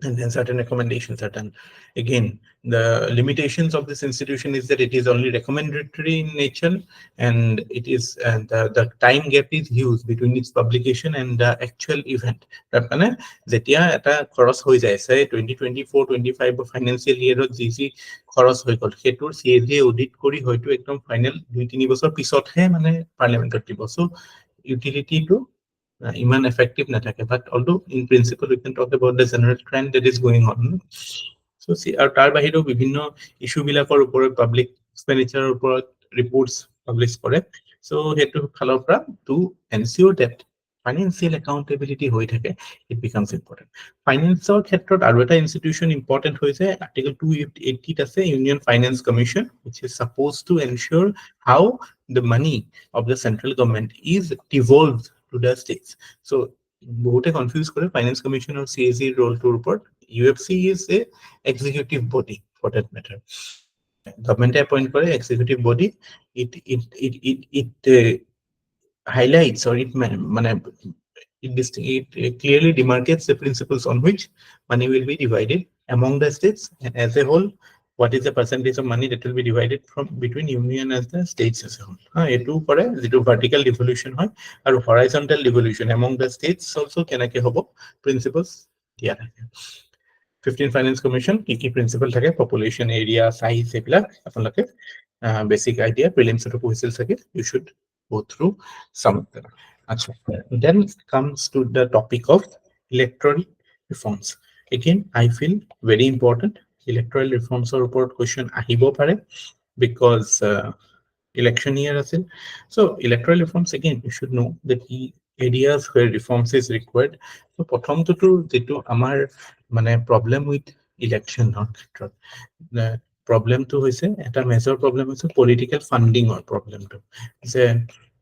And then certain recommendations are done. Again, the limitations of this institution is that it is only recommendatory in nature, and it is the time gap is huge between its publication and the actual event. তাৰমানে যেতিয়া এটা খৰচ হৈ যায়, say 2024-25 financial ইয়েৰত যি খৰচ হৈ গ'ল সেইটোৰ CAG অডিট কৰি হয়তো একদম ফাইনেল 2-3 বছৰ পিছতহে পাৰ্লিয়ামেণ্টত দিব। So ইউটিলিটিটো iman effective nathake, but although in principle we can talk about the general trend that is going on. So see, our tar bahiro bibhinno issue bilakor upor public expenditure upor reports publish kore. So hetu phalor pra to ensure that financial accountability hoi thake, it becomes important. Financial khetrot aru eta institution important hoise article 280 ase Union Finance Commission, which is supposed to ensure how the money of the central government is devolved to the states. So বহুতে confuse কৰে finance commission আৰু CAG ৰোলটোৰ ওপৰত। UFC is a executive body for that matter. গভর্নমেন্টে এপয়েন্ট কৰে executive body. It highlights or it clearly demarcates the principles on which money will be divided among the states, and as a whole what is the percentage of money that will be divided from between union as the states as a whole. Etu kore jetu vertical devolution hoy aru horizontal devolution among the states also kenake hobo principles dia thake. 15 Finance Commission ki principle thake, population, area, size, ebila aponloke basic idea prelims to poisil sake, you should go through some of them. Then comes to the topic of electoral reforms. Again, I feel very important. Electoral reforms or report question ahibo pare because election year asil. So electoral reforms, again, you should know that the areas where reforms is required. So prothom to jetu amar problem with election or the problem to hoise eta major problem is political funding or problem to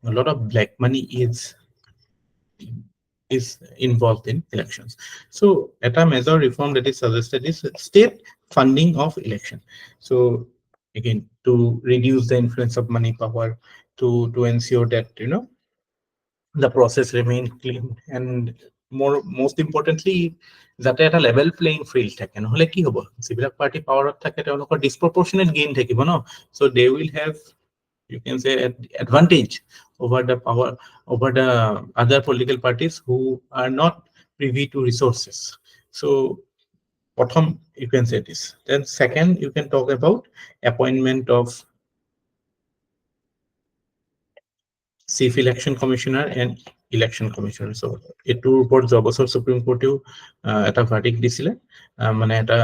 a lot of black money is involved in elections. So at a major reform that is suggested is state funding of election. So again, to reduce the influence of money power, to ensure that the process remain clean, and most importantly যাতে এটা level playing field থাকে, নহলে কি হ'ব, যিবিলাক party পাৱাৰত থাকে তেওঁলোকৰ ডিসপ্ৰপৰ্চনেট gain থাকিব ন, so they will have, you can say, advantage over the power, over the other political parties who are not privy to resources. So bottom, you can say this. Then second, you can talk about appointment of chief election commissioner and election commissioner. চ' এইটোৰ ওপৰত যোৱা বছৰ supreme কোৰ্টেও এটা ভাৰ্ডিক্ট দিছিলে, মানে এটা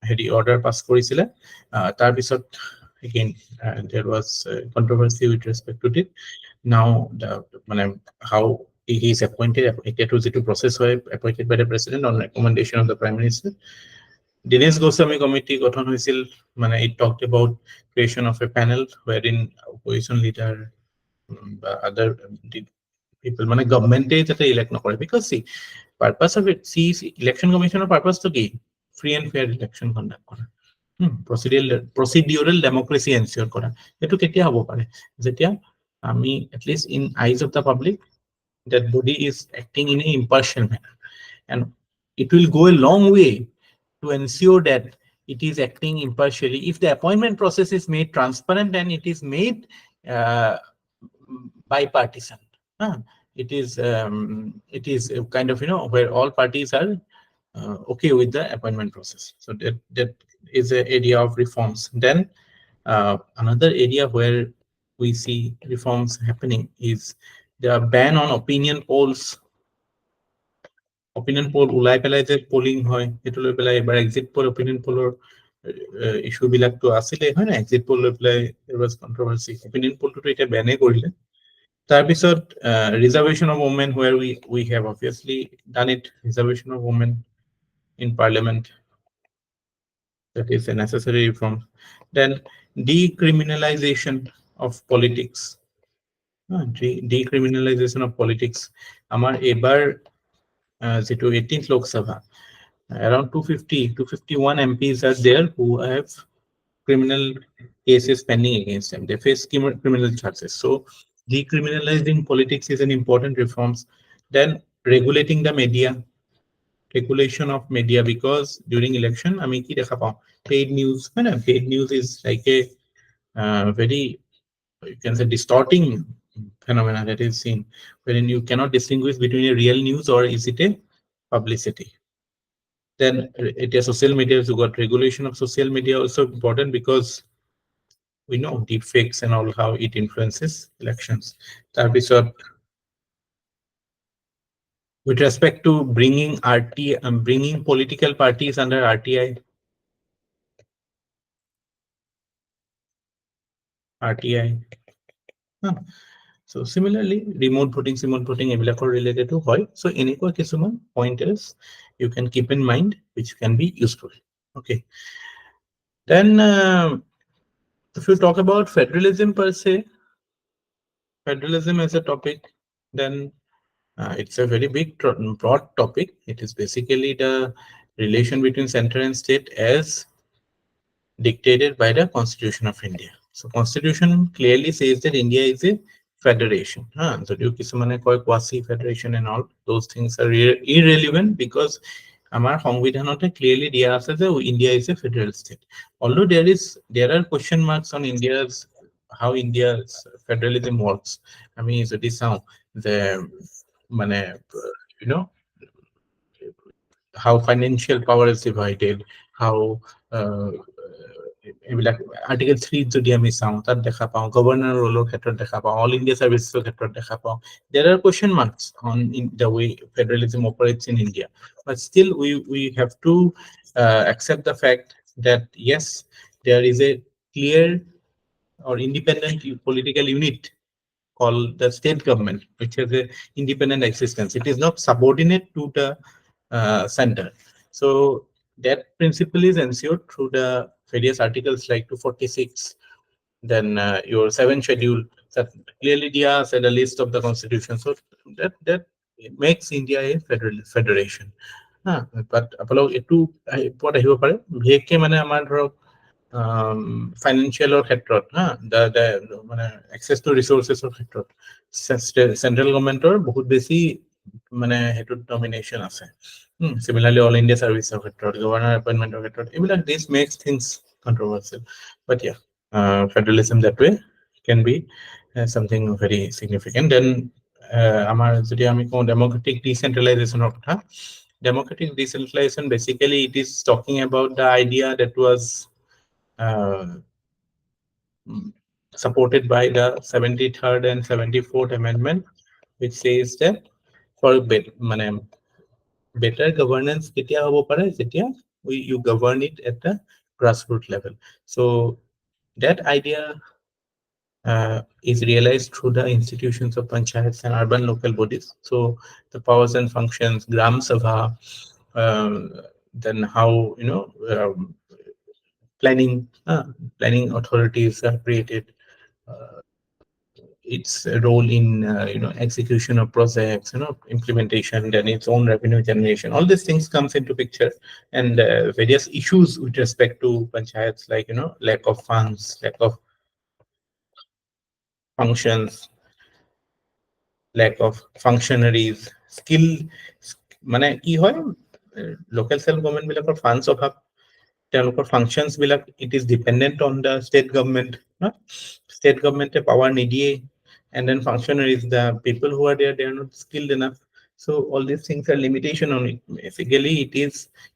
হেৰি অৰ্ডাৰ পাছ কৰিছিলে। তাৰপিছত again there was controversy with respect to it. Now মানে how he is appointed, এতিয়াতো যিটো প্ৰচেছ হয় appointed by the president on recommendation of the prime minister. Dinesh Goswami committee গঠন হৈছিল, মানে it talked about creation of a panel wherein opposition leader বা other people, মানে গভর্নমেন্টে যাতে ইলেক্ট নকৰে, because see purpose of it, see election commission purpose to কি free and fair election conduct কৰা, procedural democracy ensure কৰা। এটো কেতিয়া হ'ব পাৰে, যেতিয়া আমি at least in eyes of the public that body is acting in an impartial manner, and it will go a long way to ensure that it is acting impartially if the appointment process is made transparent and it is made uh, bipartisan. It is a kind of, where all parties are okay with the appointment process. So that is an area of reforms. Then another area where we see reforms happening is the ban on opinion polls. Opinion poll ulai pelai je polling hoy, etu loi pelai ebar exit poll, opinion pollor issue bilak to asile hoy na, exit poll loi pelai there was controversy, opinion poll to eta ban korile। তাৰপিছত reservation of women, where we have obviously done it, reservation of women in parliament, that is a necessary reform. Then decriminalization of politics, decriminalization of politics, amar ebar যেটো 18th Lok Sabha, around 251 MPs are there who have criminal cases pending against them. They face criminal charges. So decriminalizing politics is an important reforms. Then regulating the media, regulation of media, because during election আমি কি দেখা পাওঁ, paid news, paid news is like a very, you can say, distorting phenomena that is seen, wherein you cannot distinguish between a real news or is it a publicity. Then it is social media, so got regulation of social media also important, because we know deep fakes and all how it influences elections. Tarpisot, with respect to bringing bringing political parties under RTI, so similarly remote voting ebilakor related to hoy. So enekwa kisuman pointers you can keep in mind which can be useful. Okay, then if you talk about federalism per se, federalism as a topic, then it's a very big broad topic. It is basically the relation between center and state as dictated by the Constitution of India. So Constitution clearly says that India is a federation. So you kisumane koi quasi federation and all those things are irrelevant, because amar সংবিধানতে clearly দিয়া আছে যে India is a federal state. Although there are question marks on India's, how India's federalism works. I mean, যদি চাওঁ the মানে how financial power is divided, how এইবিলাক article 3 যদি আমি চাওঁ তাত দেখা পাওঁ, গভৰ্ণৰ ৰোলৰ ক্ষেত্ৰত দেখা পাওঁ, অল ইণ্ডিয়া সাৰ্ভিসেছৰ ক্ষেত্ৰত দেখা পাওঁ। There are question marks on in the way federalism operates in India, but still we have to accept the fact that yes, there is a clear or independent political unit called the state government, which has a independent existence. It is not subordinate to the center. So that principle is ensured through the various articles like 246, then your 7th schedule that clearly said a list of the constitution. So that makes India a federation. But apolo etu what ahibo pare bheke mane amar dhorok ফাইনেন্সিয়েলৰ ক্ষেত্ৰত মানে access two ৰিচোৰ্চেছৰ ক্ষেত্ৰত central গভৰ্ণমেণ্টৰ বহুত বেছি মানে সেইটোত domination আছে। Similarly, all India চাৰ্ভিচৰ ক্ষেত্ৰত, governor এপইণ্টমেণ্টৰ ক্ষেত্ৰত, এইবিলাক this makes things controversial. But ইয়া, federalism that way can be something very significant. Then আমাৰ যদি আমি কওঁ ডেম'ক্ৰেটিক ডিচেন্ট্ৰেলাইজেশ্যনৰ কথা, democratic decentralisation basically it is talking about the idea that was supported by the 73rd and 74th Amendment, which says that for better governance কেতিয়া হ'ব পাৰে যেতিয়া you govern it at the grassroots level. So that idea is realized through the institutions of panchayats and urban local bodies. So the powers and functions, gram sabha, then how planning authorities are created, its role in execution of projects, implementation, then its own revenue generation. All these things comes into picture, and various issues with respect to panchayats, like lack of funds, lack of functions, lack of functionaries, skill. মানে কি হয়, local self government বিলাকৰ funds অভাৱ, তেওঁলোকৰ functions বিলাক it is dependent on the state government, state গভৰ্ণমেণ্টে power নিদিয়ে, and then functionaries, the people who are there, they are not skilled enough. So all these things are limitation on it. Basically it is,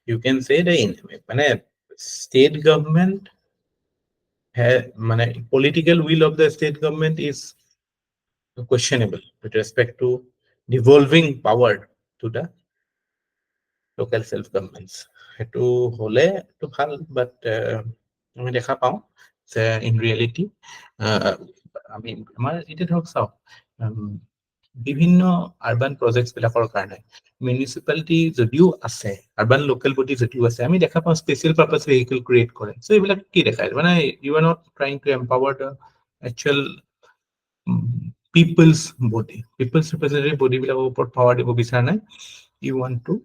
you can say, the state government political will of the state government is questionable with respect to devolving power to the local self governments. সেইটো হলে তো ভাল, but আমি দেখা পাওঁ যে in reality আমি আমাৰ এতিয়া ধৰক চাওক, বিভিন্ন আৰবান প্ৰজেক্টছ বিলাকৰ কাৰণে মিউনিচিপালিটি যদিও আছে, আৰবান লোকেল বডি যদিও আছে, আমি দেখা পাওঁ স্পেচিয়েল পাৰ্পাছ ভেহিকল ক্ৰিয়েট কৰে। চ' এইবিলাক কি দেখায়, মানে you are not trying to empower the actual people's body, people's representative body বিলাকৰ ওপৰত পাৱাৰ দিব বিচৰা নাই। You want to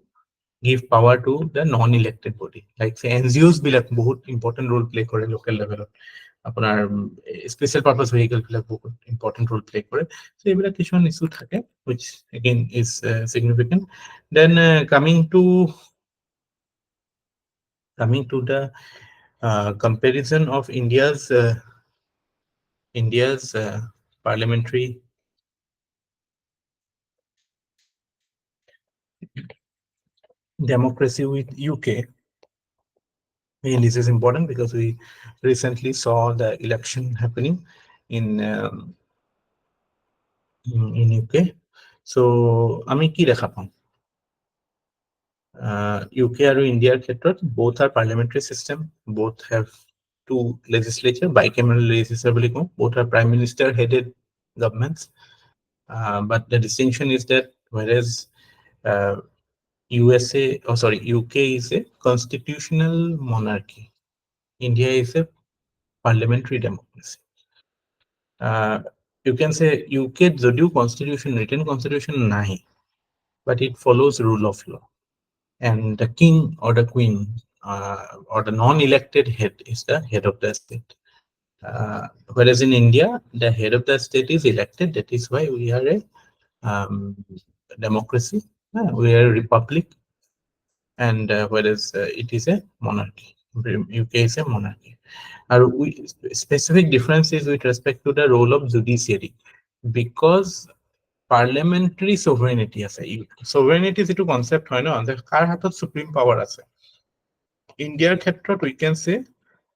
give power to the non-elected body, like say NGOs বিলাক বহুত important role play কৰে local level, আপোনাৰ special purpose vehicle বিলাক বহুত important role play কৰে। So এইবিলাক কিছুমান ইস্যু থাকে which again is significant. Then coming to the comparison of India's parliamentary democracy with UK. And this is important because we recently saw the election happening in UK. So আমি কি দেখা পাওঁ, UK আৰু ইণ্ডিয়াৰ ক্ষেত্ৰত both are parliamentary system, both have two legislature, bicameral legislature বুলি কওঁ, both are prime minister headed governments, but the distinction is that whereas UK is a constitutional monarchy, India is a parliamentary democracy. You can say UK যদিও constitution, written constitution নাই, but it follows rule of law, and the king or the queen or the non-elected head is the head of the state. Whereas in India, the head of the state is elected. That is why we are a democracy, we are a republic, and whereas it is a monarchy, UK is a monarchy. Specific differences with respect to the role of judiciary, because parliamentary sovereignty আছে, sovereignty যেটো concept হয় ন, কাৰ হাতত supreme power আছে। Indiaৰ ক্ষেত্ৰত we can say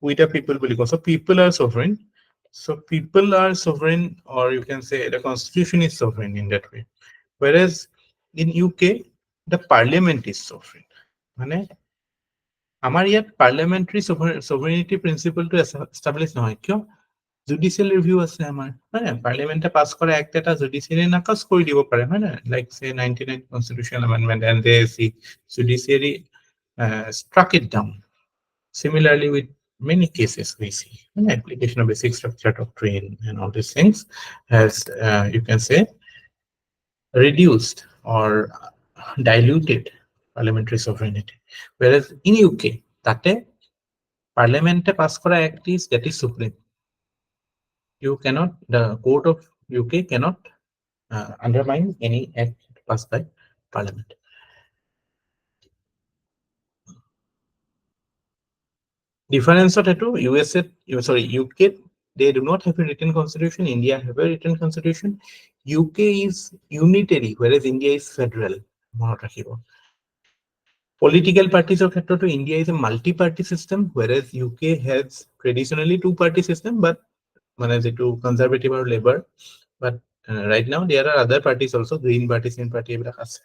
we the people বুলি কওঁ, so people are sovereign, or you can say the constitution is sovereign in that way, whereas in UK the parliament is sovereign. মানে আমাৰ ইয়াত parliamentary sovereignty principle to establish নহয়, কিয়? Judicial review আছে আমাৰ, হয় নাই? পাৰ্লিয়ামেণ্টে পাছ কৰা এক্ট এটা জুডিচিয়াৰী নাকচ কৰি দিব পাৰে, হয় নাই? Like say 99 constitutional amendment, and they see judiciary struck it down. Similarly, with many cases we see, application of basic structure doctrine and all these things has, you can say, reduced or diluted parliamentary sovereignty. Whereas in UK, তাতে পার্লামেন্টে pass করা act is that is supreme. You cannot, the court of UK cannot undermine any act passed by parliament. Difference of two USA, sorry, UK, they do not have a written constitution. India have a written constitution. UK is unitary, whereas India is federal. Political parties of ক্ষেত্ৰতো India is a multi-party system, whereas UK has traditionally two-party system, but মানে যেটো conservative or labor, but right now there are other parties also, green party, green party এইবিলাক আছে,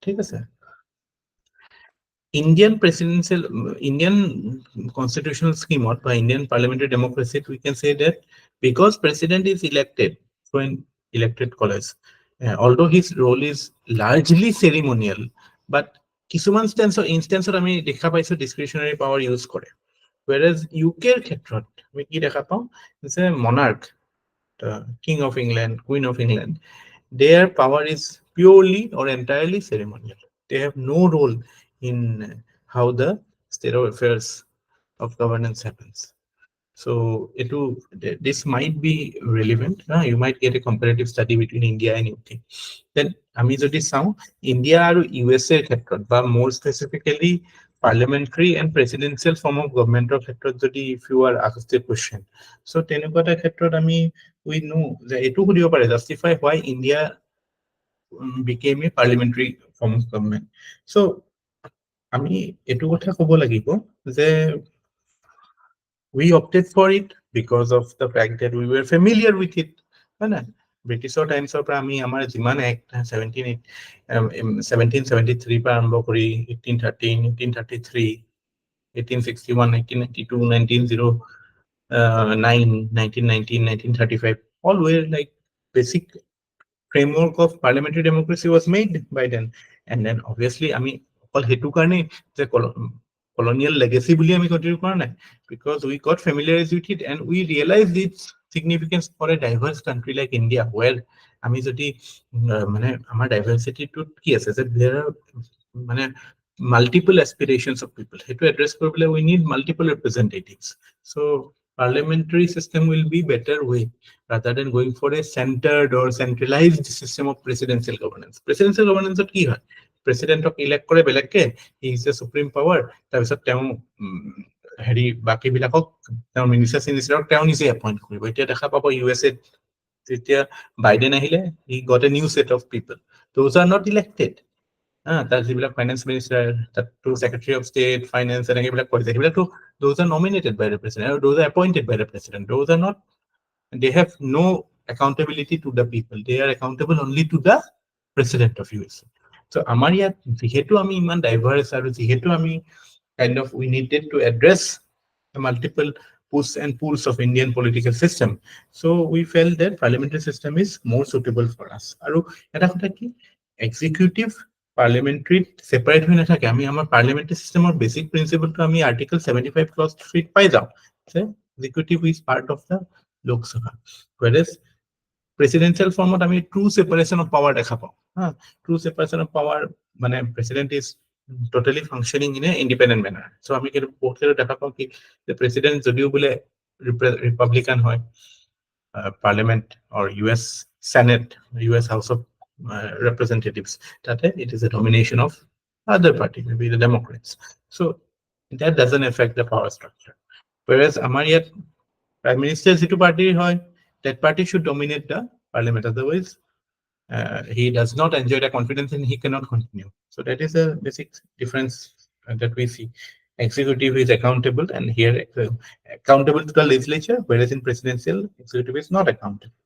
ঠিক আছে। Indian presidential, Indian constitutional scheme or by Indian parliamentary democracy, we can say that because president is elected through an elected college, although his role is largely ceremonial, but কিছুমান instance আমি দেখা পাইছো discretionary power use কৰে, whereas UK এর ক্ষেত্ৰত আমি কি দেখা পাওঁ যে monarch, the king of England, queen of England, their power is purely or entirely ceremonial. They have no role in how the state of affairs of governance happens. So this might be relevant. You might get a comparative study between India and UK. Then আমি যদি চাওঁ India আৰু USA এর ক্ষেত্ৰত, বা more specifically parliamentary and presidential form of government এর ক্ষেত্ৰত যদি if you are asked a question, so তেনেকুৱা এটা ক্ষেত্ৰত আমি we know যে এটো সুধিব পাৰে justify why India became a parliamentary form of government. So আমি এটো কথা ক'ব লাগিব যে we opted for it because of the fact that we were familiar with it, হয় না? ব্ৰিটিছৰ টাইমছৰ পৰা আমি আমাৰ যিমান এক্ট 1773 পৰা আৰম্ভ কৰি 1813, 1833, 1861, 1892, 1909, 1919, 1935, all were like basic framework of parliamentary democracy was made by then. And then obviously আমি অকল হেতু কাৰণে যে colonial legacy বুলি আমি continue কৰা নাই, because we got familiarized with it and we realized its significance for a diverse country like India, where আমি যদি মানে আমাৰ diversity টো কি আছে যে there are মানে multiple aspirations of people, হেতু address কৰিবলৈ we need multiple representatives. So parliamentary system will be better way rather than going for a centered or centralized system of presidential governance. Presidential governance কি হয়, প্ৰেসিডেন্টক elect কৰে বেলেগকে, he is a supreme power, তাৰপিছত তেওঁ হেৰি বাকি বিলাকক তেওঁ মিনিষ্টাৰক তেওঁ নিজে এপইণ্ট কৰিব। এতিয়া দেখা পাব USA যেতিয়া বাইডেন আহিলে, he got a new set of people, those are not elected. তাৰ যিবিলাক ফাইনেন্স মিনিষ্টাৰ, তাতো সেক্ৰেটাৰী অফ ষ্টেট, ফাইনেন্স, এনেকে এইবিলাক কৰিছে, সেইবিলাকতো those are nominated by the president আৰু those are appointed by the president. Those are not, they have no accountability to the people, they are accountable only to the president of USA. So আমাৰ ইয়াত যিহেতু আমি ইমান ডাইভাৰ্স আৰু যিহেতু আমি kind of we needed to address the multiple push and pulls of Indian political system, so we felt that parliamentary system is more suitable for us. আৰু এটা কথা কি, executive parliamentary separate হৈ নাথাকে। আমি আমাৰ parliamentary systemৰ basic principle টো আমি article 75 clause 3 পাই যাওঁ যে executive is part of the Lok Sabha, whereas presidential format আমি true separation of power দেখা পাওঁ। True separation of power মানে president is totally functioning in a independent manner. So আমি কিন্তু বহুত দেখা পাওঁ কি the president যদিও বোলে republican হয়, parliament or US Senate, US House of Representatives, তাতে it is a domination of other party, maybe the Democrats. So that doesn't affect the power structure, whereas আমাৰ ইয়াত prime minister যিটো party হয়, that party should dominate the parliament, otherwise he does not enjoy the confidence and he cannot continue. So that is a basic difference that we see. Executive is accountable, and here accountable to the legislature, whereas in presidential, executive is not accountable.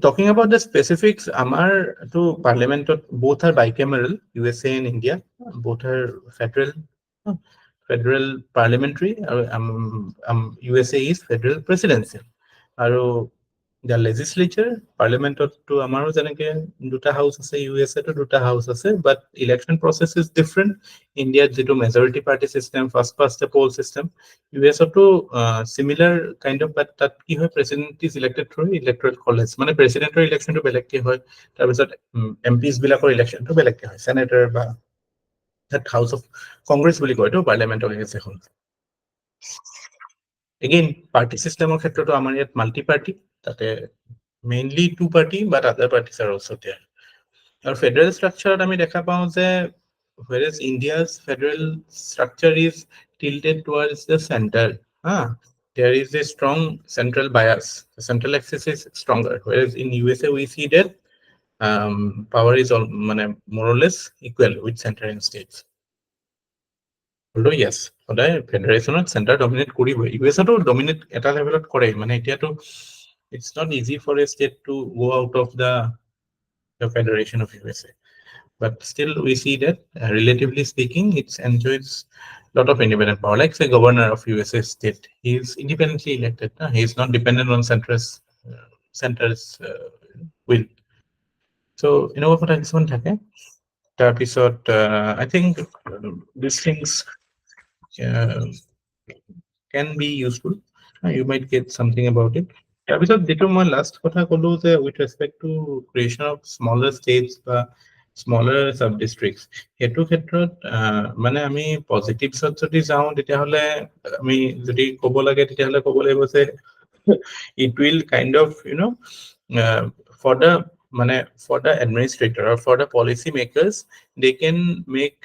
Talking about the specifics, our to parliament both are bicameral, USA and India, both are federal parliamentary, USA is federal presidential. আৰু the legislature, parliament to আমাৰো যেনেকে দুটা house আছে, USA তো দুটা house আছে, but election process is different. India যেটো majority party system, first past the poll system, US তো similar kind of, but তাত কি হয়, president is elected through electoral college, মানে presidentৰ election তো বেলেগকে হয়, তাৰপিছত MPs বিলাকৰ election তো বেলেগকে হয়, senator বা that House of Congress বুলি কয়, এইটো পাৰ্লিয়ামেণ্টক এগেইনষ্ট এখন। এগেইন পাৰ্টি চিষ্টেমৰ ক্ষেত্ৰতো আমাৰ ইয়াত মাল্টি পাৰ্টি, তাতে মেইনলি টু পাৰ্টি বাট আদাৰ পাৰ্টিজ আৰ অলছ দেয়াৰ। আৰু ফেডাৰেল ষ্ট্ৰাকচাৰত আমি দেখা পাওঁ যে whereas India's federal structure is tilted towards the center, there is a strong central bias. The central axis is stronger, whereas in USA we see that power is all, more or less equal with center and states. Although yes, সদায় ফেডাৰেশ্যনত centre dominate কৰিবই, ইউএছতো dominate এটা লেভেলত কৰে, এতিয়াতো it's not easy for a state to go out of the federation of USA. But still we see that relatively speaking it enjoys a lot of independent power. Like say governor of USA state, he is independently elected, he is not dependent on center's will. So কথা কিছুমান থাকে। তাৰপিছত I think these things can be useful. You might get something about it. তাৰপিছত যেটো মই last কথা ক'লো যে with respect to creation of smaller states বা smaller sub districts, সেইটো ক্ষেত্ৰত আমি পজিটিভছত যদি যাওঁ তেতিয়াহ'লে আমি যদি ক'ব লাগে তেতিয়াহ'লে ক'ব লাগিব যে it will kind of for the administrator or for the policy makers, they can make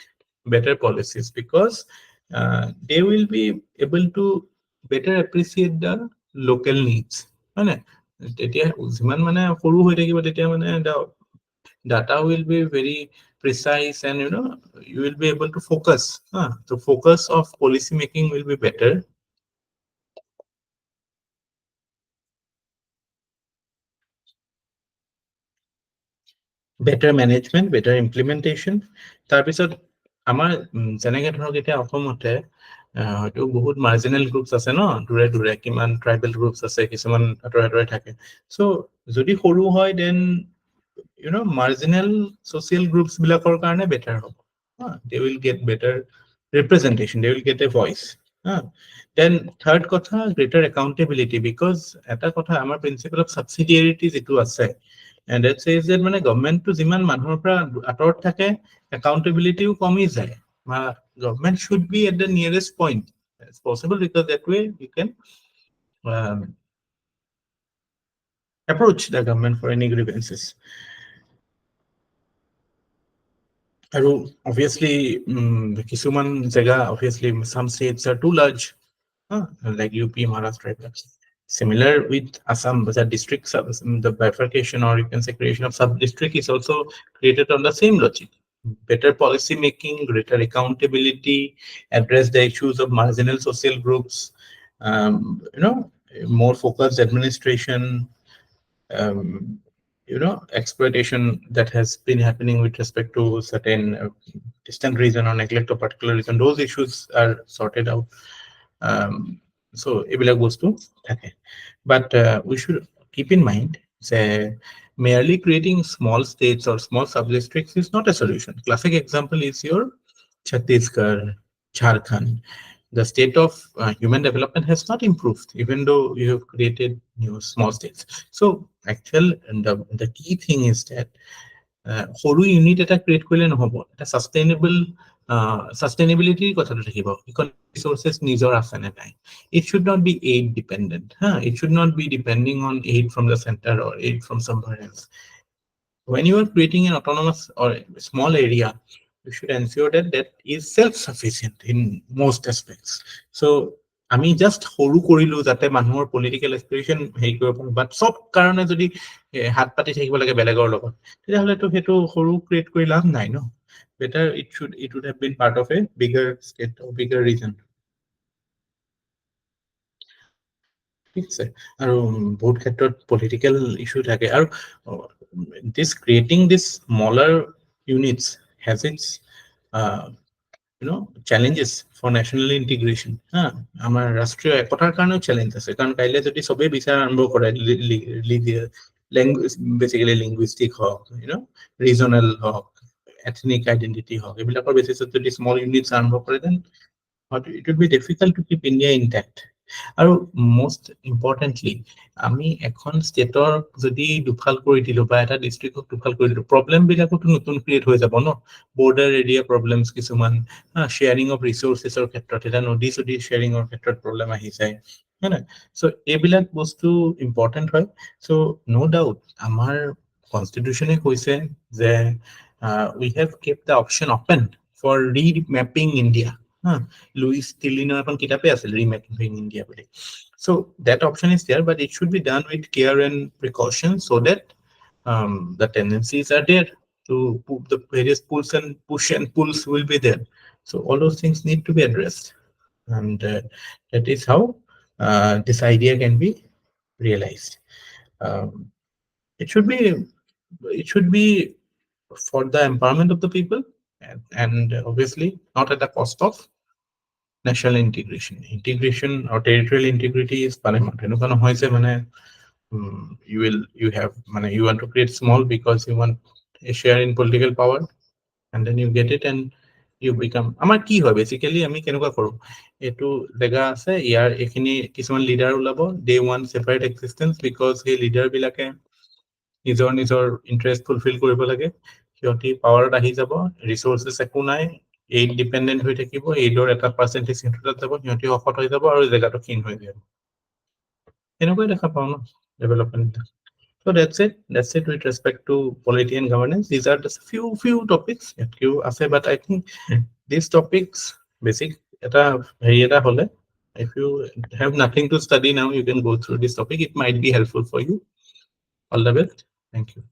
better policies because they will be able to better appreciate the local needs. তেতিয়া যিমান সৰু হৈ থাকিব তেতিয়া the data will be very precise and you will be able to focus. The focus of policy making will be better. Better management, better implementation. তাৰপিছত আমাৰ যেনেকৈ ধৰক এতিয়া অসমতে হয়তো বহুত মাৰ্জিনেল গ্ৰুপছ আছে ন, দূৰে দূৰে কিমান ট্ৰাইবেল গ্ৰুপছ আছে, কিছুমান আঁতৰে থাকে। চ' যদি সৰু হয় দেন মাৰ্জিনেল ছ'চিয়েল গ্ৰুপছ বিলাকৰ কাৰণে বেটাৰ হ'ব। They will get better representation, they will get a voice. Then third কথা, greater accountability, because এটা কথা আমাৰ প্ৰিন্সিপল অফ সাবসিডিয়াৰিটি যেটো আছে, and that says that government to যিমান মানুহৰ পৰা আঁতৰত থাকে accountability কমি যায়। Government should be at the nearest point as possible because that way you can approach the government for any grievances. আৰু obviously কিছুমান জেগা, obviously some states are too large, like UP, Maharashtra. Similar with Assam, the district the bifurcation, or you can say creation of sub-district, is also created on the same logic. Better policy making, greater accountability, address the issues of marginal social groups, more focused administration, exploitation that has been happening with respect to certain distant region or neglect of particular region, those issues are sorted out. So এইবিলাক বস্তু থাকে, but we should keep in mind that merely creating small states or small sub-districts is not a solution. Classic example is your Chhattisgarh, Jharkhand. The state of human development has not improved, even though you have created small states. So the key thing is that সৰু unit এটা create কৰিলে নহ'ব, এটা sustainability কথাটো থাকিব, economic resources নিজৰ আছে নে নাই. It should not be aid dependent. It should not be depending on aid from the center or aid from somewhere else. When you are creating an autonomous or small area, you should ensure that that is self-sufficient in most aspects. So আমি just সৰু কৰিলো যাতে মানুহৰ political expression হেৰি কৰিব পাৰো, but চব কাৰণে যদি হাত পাতি থাকিব লাগে বেলেগৰ লগত, তেতিয়াহ'লেতো সেইটো সৰু ক্ৰিয়েট কৰি লাভ নাই ন। Better it would have been part of a bigger state or bigger region. ঠিক আছে, আৰু বহুত ক্ষেত্ৰত পলিটিকেল ইস্যু থাকে, আৰু this creating this smaller units has its challenges for national integration. আমাৰ ৰাষ্ট্ৰীয় একতাৰ কাৰণেও চেলেঞ্জ আছে, কাৰণ কাইলৈ যদি চবেই বিচাৰ আৰম্ভ কৰে লেংগুৱেজ, বেচিকেলি লিংগুইষ্টিক হওক, ৰিজনেল হওক, ethnic identity হওক, এইবিলাকৰ বেচিছত যদি স্মল ইউনিটছ আৰম্ভ কৰে, then it would be difficult to keep India intact. আৰু most importantly আমি এখন ষ্টেটৰ যদি দুফাল কৰি দিলো বা এটা ডিষ্ট্ৰিক্টক দুফাল কৰি দিলো প্ৰব্লেম বিলাকতো নতুন ক্ৰিয়েট হৈ যাব ন বৰ্ডাৰ এৰিয়া প্ৰব্লেমছ কিছুমান শ্বেয়াৰিং অফ ৰিচোৰ্চেছৰ ক্ষেত্ৰত এটা নদী চদী শ্বেয়াৰিঙৰ ক্ষেত্ৰত প্ৰব্লেম আহি যায় হয় নাই চ' এইবিলাক বস্তু ইম্পৰ্টেণ্ট হয় চ' ন' ডাউট আমাৰ কনষ্টিটিউচনে কৈছে যে we have kept the option open for remapping India Louise টিলিনৰ এখন কিতাপে আছিল ৰিমেপিং ইণ্ডিয়া বুলি so that option is there but it should be done with care and precaution so that the tendencies are there to the various pulls and push and pulls will be there so all those things need to be addressed and that is how this idea can be realized um, it should be for the empowerment of the people and obviously not at the cost of national integration or territorial integrity is paramount এনেকুৱা নহয় যে মানে you want to create small because you want a share in political power and then you get it and you become আমাৰ কি হয় basically আমি কেনেকুৱা কৰো এটো জেগা আছে ইয়াৰ এখিনি কিছুমান লিডাৰ ওলাব they want separate existence because সেই লিডাৰ বিলাকে নিজৰ নিজৰ ইন্টাৰেষ্ট ফুলফিল কৰিব লাগে সিহঁতি পাৱাৰত আহি যাব ৰিসোৰ্সেস একো নাই এইড ডিপেন্ডেন্ট হৈ থাকিব এইডৰ এটা পাৰ্সেন্টেজ সিহঁতৰ যাব সিহঁতি অফত হৈ যাব আৰু জেগাটো ক্ষীণ হৈ যাব এনেকৈ দেখা পাওঁ ন development so that's it with respect to polity and governance these are just few topics that you ase but I think these topics basic eta heri eta hole if you have nothing to study now you can go through this topic it might be helpful for you all the best thank you